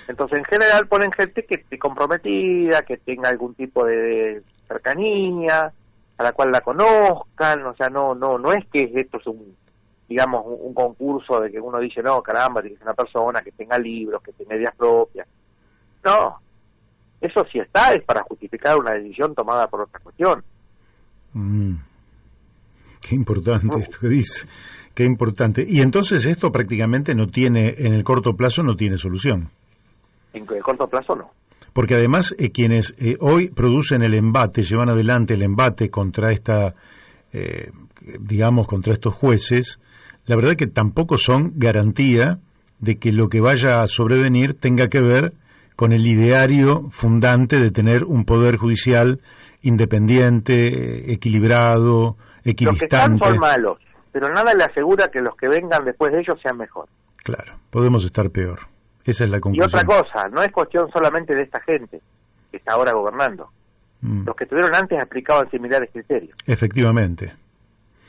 Entonces, en general ponen gente que esté comprometida, que tenga algún tipo de cercanía, a la cual la conozcan. O sea, no es que esto es un concurso de que uno dice, no, caramba, tiene que ser una persona que tenga libros, que tenga ideas propias. No, eso sí está, es para justificar una decisión tomada por otra cuestión. Qué importante esto que dice, qué importante. Y entonces esto prácticamente no tiene, en el corto plazo no tiene solución. En el corto plazo no. Porque además quienes hoy producen el embate, llevan adelante el embate contra esta, digamos, contra estos jueces, la verdad que tampoco son garantía de que lo que vaya a sobrevenir tenga que ver con el ideario fundante de tener un poder judicial independiente, equilibrado, equidistante. Los que están son malos, pero nada le asegura que los que vengan después de ellos sean mejor. Claro, podemos estar peor. Esa es la conclusión. Y otra cosa, no es cuestión solamente de esta gente que está ahora gobernando. Los que estuvieron antes aplicaban similares criterios. Efectivamente.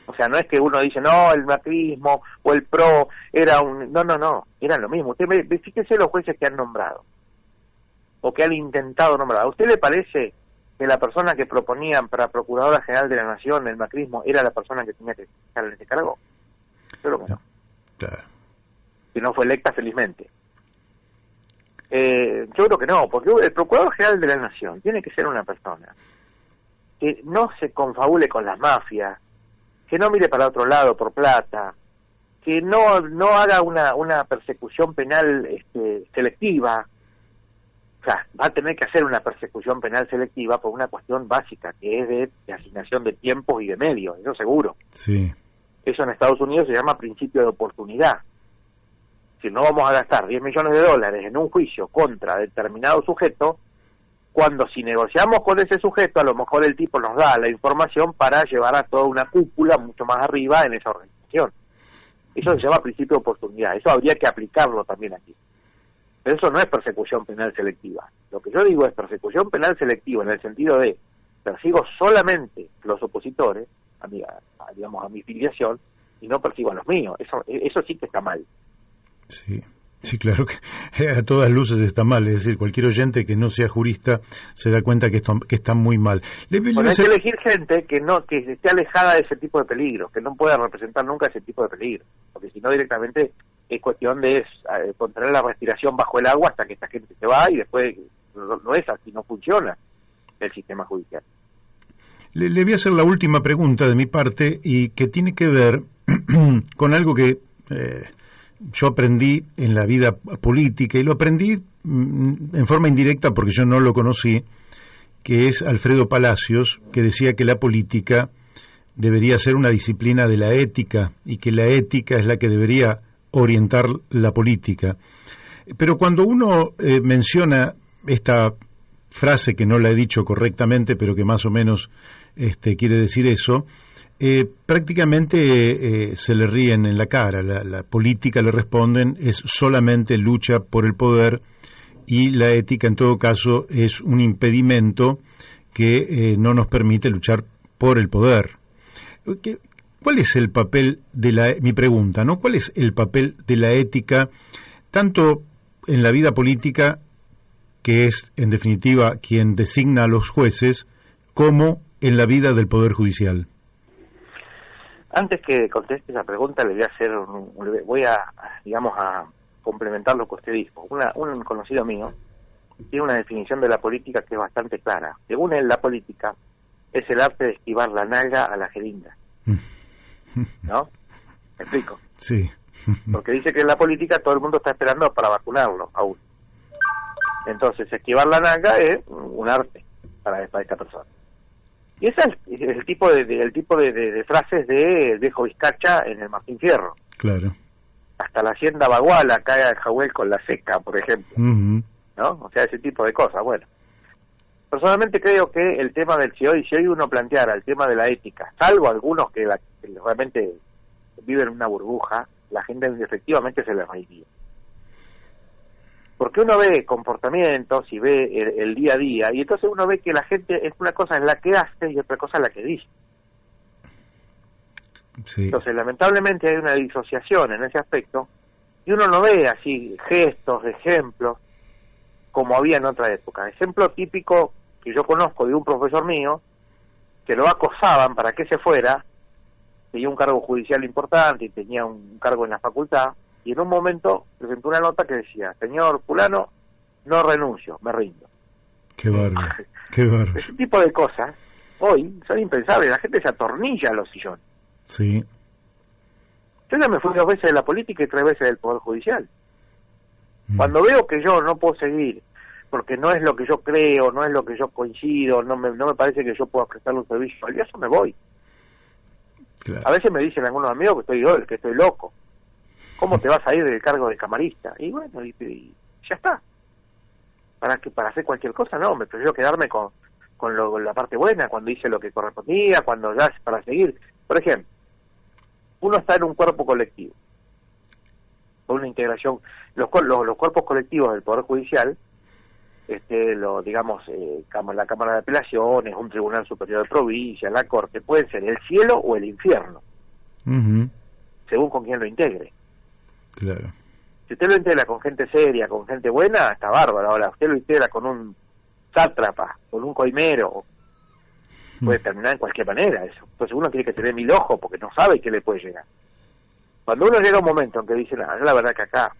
O sea, no es que uno dice, no, el macrismo o el PRO era un... No, eran lo mismo. Usted fíjese los jueces que han nombrado o que han intentado nombrar. ¿A usted le parece que la persona que proponían para Procuradora General de la Nación, el macrismo, era la persona que tenía que estar en ese cargo? Yo creo que no. Claro. Que no fue electa felizmente. Yo creo que no, porque el Procurador General de la Nación tiene que ser una persona que no se confabule con las mafias, que no mire para otro lado por plata, que no haga una persecución penal selectiva. O sea, va a tener que hacer una persecución penal selectiva por una cuestión básica, que es de asignación de tiempos y de medios, eso seguro. Sí. Eso en Estados Unidos se llama principio de oportunidad. Si no vamos a gastar 10 millones de dólares en un juicio contra determinado sujeto, cuando si negociamos con ese sujeto, a lo mejor el tipo nos da la información para llevar a toda una cúpula mucho más arriba en esa organización. Eso se llama principio de oportunidad. Eso habría que aplicarlo también aquí. Pero eso no es persecución penal selectiva. Lo que yo digo es persecución penal selectiva en el sentido de persigo solamente los opositores, digamos, a mi filiación, y no persigo a los míos. Eso sí que está mal. Sí, claro que a todas luces está mal. Es decir, cualquier oyente que no sea jurista se da cuenta que está muy mal. Bueno, hay que elegir gente que esté alejada de ese tipo de peligros, que no pueda representar nunca ese tipo de peligro, porque si no directamente es cuestión de contener la respiración bajo el agua hasta que esta gente se va y después no es así, no funciona el sistema judicial. Le voy a hacer la última pregunta de mi parte y que tiene que ver con algo que yo aprendí en la vida política, y lo aprendí en forma indirecta porque yo no lo conocí, que es Alfredo Palacios, que decía que la política debería ser una disciplina de la ética y que la ética es la que debería orientar la política. Pero cuando uno menciona esta frase, que no la he dicho correctamente, pero que más o menos quiere decir eso, prácticamente se le ríen en la cara. La política, le responden, es solamente lucha por el poder, y la ética en todo caso es un impedimento que no nos permite luchar por el poder. ¿Cuál es el papel mi pregunta, ¿no? ¿Cuál es el papel de la ética, tanto en la vida política, que es en definitiva quien designa a los jueces, como en la vida del Poder Judicial? Antes que conteste esa pregunta, le voy a complementar lo que usted dijo. Un conocido mío tiene una definición de la política que es bastante clara. Según él, la política es el arte de esquivar la nalga a la jeringa. ¿No? ¿Me explico? Sí. Porque dice que en la política todo el mundo está esperando para vacunarlo aún. Entonces, esquivar la nalga es un arte para esta persona. Y ese es el tipo de frases de viejo Vizcacha en el Martín Fierro. Claro. Hasta la hacienda Baguala cae al Jahuel con la seca, por ejemplo. Uh-huh. ¿No? O sea, ese tipo de cosas. Bueno, personalmente creo que el tema si hoy uno planteara el tema de la ética, salvo algunos que realmente viven en una burbuja, la gente efectivamente se les reiría. Porque uno ve comportamientos y ve el día a día, y entonces uno ve que la gente es una cosa en la que hace y otra cosa en la que dice. Sí. Entonces, lamentablemente hay una disociación en ese aspecto, y uno no ve así gestos, ejemplos, como había en otra época. Ejemplo típico que yo conozco de un profesor mío, que lo acosaban para que se fuera, tenía un cargo judicial importante y tenía un cargo en la facultad, y en un momento presentó una nota que decía: señor fulano, no renuncio, me rindo. Qué bárbaro, qué bárbaro. Ese tipo de cosas hoy son impensables, la gente se atornilla a los sillones. Sí. Yo ya me fui 2 veces de la política y 3 veces del Poder Judicial. Cuando veo que yo no puedo seguir, porque no es lo que yo creo, no es lo que yo coincido, no me parece que yo pueda prestarle un servicio al día, yo me voy. Claro. A veces me dicen algunos amigos que estoy loco. ¿Cómo te vas a ir del cargo de camarista? Y bueno, y ya está. ¿Para hacer cualquier cosa? No, me prefiero quedarme con la parte buena, cuando hice lo que correspondía, cuando ya para seguir. Por ejemplo, uno está en un cuerpo colectivo, con una integración. Los cuerpos colectivos del Poder Judicial, la Cámara de Apelaciones, un Tribunal Superior de Provincia, la Corte, pueden ser el cielo o el infierno, uh-huh, según con quién lo integre. Claro. Si usted lo integra con gente seria, con gente buena, está bárbaro. Ahora, usted lo integra con un sátrapa, con un coimero, puede terminar en cualquier manera eso. Entonces uno tiene que tener 1000 ojos porque no sabe qué le puede llegar. Cuando uno llega a un momento en que dice: no, la verdad que acá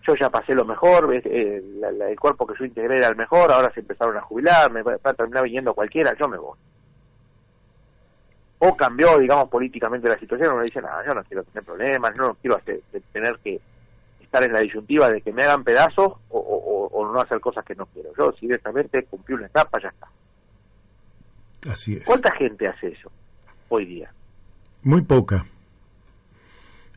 yo ya pasé lo mejor, el cuerpo que yo integré era el mejor, ahora se empezaron a jubilar, me va a terminar viniendo cualquiera, yo me voy. O cambió, digamos, políticamente la situación, uno dice: no, yo no quiero tener problemas, no quiero tener que estar en la disyuntiva de que me hagan pedazos o no hacer cosas que no quiero. Yo directamente cumplí una etapa, ya está. Así es. ¿Cuánta gente hace eso hoy día? Muy poca.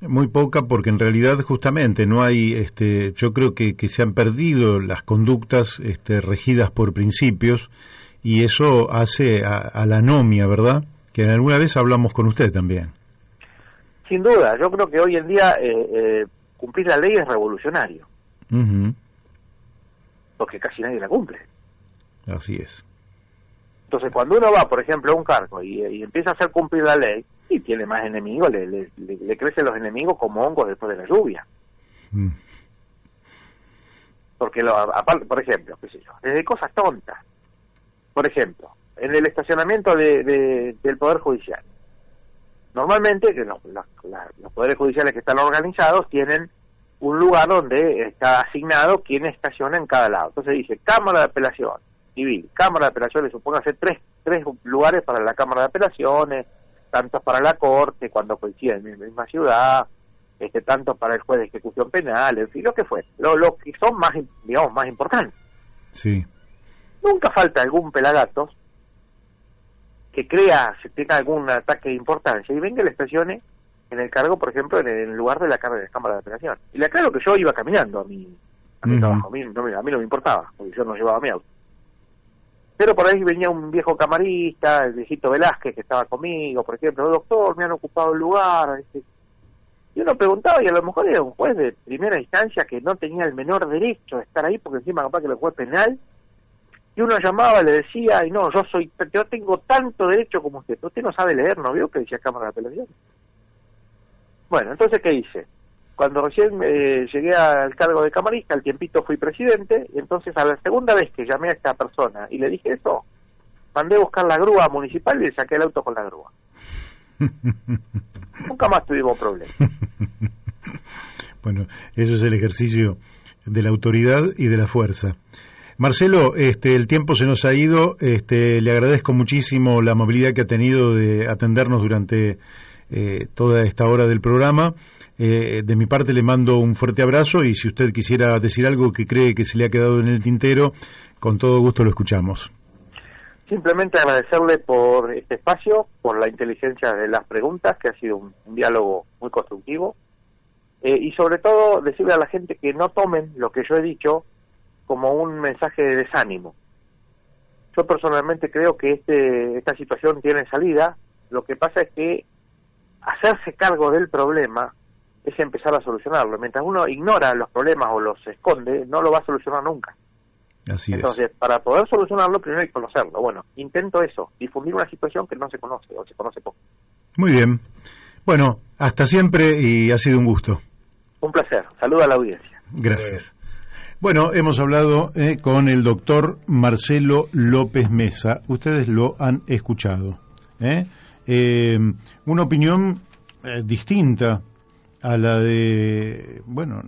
Muy poca, porque en realidad justamente no hay, yo creo que se han perdido las conductas regidas por principios, y eso hace a la anomia, ¿verdad? Que alguna vez hablamos con usted también. Sin duda, yo creo que hoy en día cumplir la ley es revolucionario. Uh-huh. Porque casi nadie la cumple. Así es. Entonces, cuando uno va, por ejemplo, a un cargo y empieza a hacer cumplir la ley, y tiene más enemigos, le crecen los enemigos como hongos después de la lluvia. Mm. Porque, aparte, por ejemplo, qué sé yo, desde cosas tontas. Por ejemplo, en el estacionamiento del Poder Judicial. Normalmente, que los poderes judiciales que están organizados tienen un lugar donde está asignado quién estaciona en cada lado. Entonces dice, Cámara de Apelación Civil, Cámara de Apelaciones, supóngase tres lugares para la Cámara de Apelaciones, tantos para la Corte, cuando coinciden en la misma ciudad, tanto para el juez de ejecución penal, en fin, lo que fue, lo que son más, digamos, más importantes. Sí. Nunca falta algún pelagatos que se tenga algún ataque de importancia y venga y le estacione en el cargo, por ejemplo, en el lugar de la Cámara de Apelación. Y le aclaro que yo iba caminando a mi trabajo, a mí no me importaba, porque yo no llevaba mi auto. Pero por ahí venía un viejo camarista, el viejito Velázquez, que estaba conmigo, por ejemplo, doctor, me han ocupado el lugar. Y uno preguntaba, y a lo mejor era un juez de primera instancia que no tenía el menor derecho a estar ahí, porque encima capaz que el juez penal, y uno llamaba, le decía, y no, yo tengo tanto derecho como usted no sabe leer, ¿no vio que decía Cámara de Apelación? Bueno, entonces, ¿qué hice? Cuando recién llegué al cargo de camarista, al tiempito fui presidente, y entonces a la segunda vez que llamé a esta persona y le dije eso, mandé a buscar la grúa municipal y le saqué el auto con la grúa. Nunca más tuvimos problemas. Bueno, eso es el ejercicio de la autoridad y de la fuerza. Marcelo, el tiempo se nos ha ido, le agradezco muchísimo la amabilidad que ha tenido de atendernos durante toda esta hora del programa. De mi parte le mando un fuerte abrazo, y si usted quisiera decir algo que cree que se le ha quedado en el tintero, con todo gusto lo escuchamos. Simplemente agradecerle por este espacio, por la inteligencia de las preguntas, que ha sido un diálogo muy constructivo, y sobre todo decirle a la gente que no tomen lo que yo he dicho como un mensaje de desánimo. Yo personalmente creo que esta situación tiene salida. Lo que pasa es que hacerse cargo del problema es empezar a solucionarlo. Mientras uno ignora los problemas o los esconde, no lo va a solucionar nunca. Así Entonces, para poder solucionarlo, primero hay que conocerlo. Bueno, intento eso, difundir una situación que no se conoce o se conoce poco. Muy bien. Bueno, hasta siempre, y ha sido un gusto. Un placer. Saluda a la audiencia. Gracias. Bueno, hemos hablado con el doctor Marcelo López Mesa. Ustedes lo han escuchado. Una opinión distinta a la de,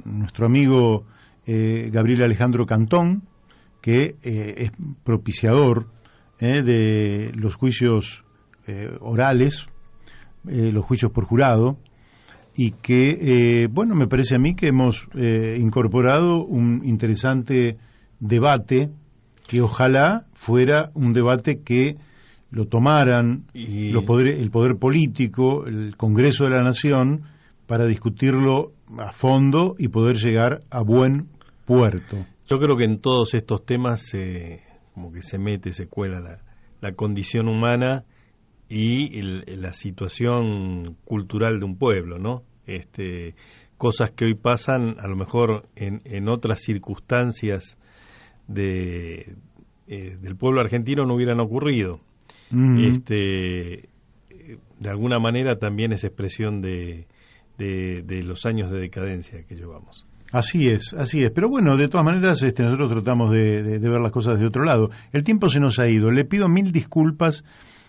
nuestro amigo Gabriel Alejandro Cantón, que es propiciador de los juicios orales, los juicios por jurado, y que, me parece a mí que hemos incorporado un interesante debate, que ojalá fuera un debate que lo tomaran el poder político, el Congreso de la Nación, para discutirlo a fondo y poder llegar a buen puerto. Yo creo que en todos estos temas como que se cuela la condición humana y la situación cultural de un pueblo, ¿no? Cosas que hoy pasan, a lo mejor en otras circunstancias del pueblo argentino no hubieran ocurrido. Uh-huh. De alguna manera también es expresión de los años de decadencia que llevamos. Así es. Pero bueno, de todas maneras nosotros tratamos de ver las cosas de otro lado. El tiempo se nos ha ido. Le pido 1000 disculpas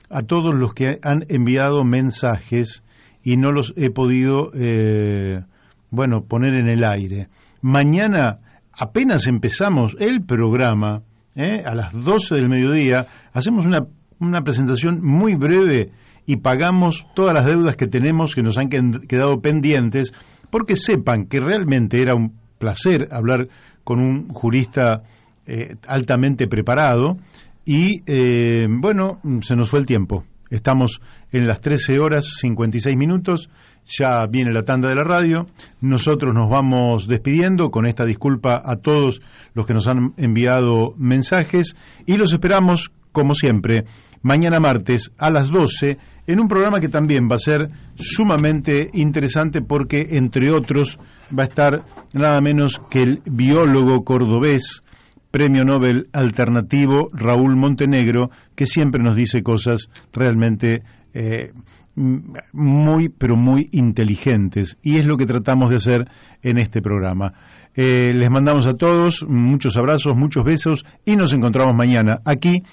a todos los que han enviado mensajes y no los he podido poner en el aire. Mañana, apenas empezamos el programa, a las 12 del mediodía, hacemos una presentación muy breve y pagamos todas las deudas que tenemos, que nos han quedado pendientes, porque sepan que realmente era un placer hablar con un jurista altamente preparado, y se nos fue el tiempo. Estamos en las 13 horas 56 minutos, ya viene la tanda de la radio, nosotros nos vamos despidiendo con esta disculpa a todos los que nos han enviado mensajes y los esperamos, como siempre, mañana martes a las 12 en un programa que también va a ser sumamente interesante porque, entre otros, va a estar nada menos que el biólogo cordobés, Premio Nobel alternativo Raúl Montenegro, que siempre nos dice cosas realmente muy, pero muy inteligentes, y es lo que tratamos de hacer en este programa. Les mandamos a todos muchos abrazos, muchos besos, y nos encontramos mañana aquí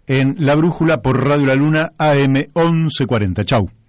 en La Brújula por Radio La Luna AM 1140. Chau.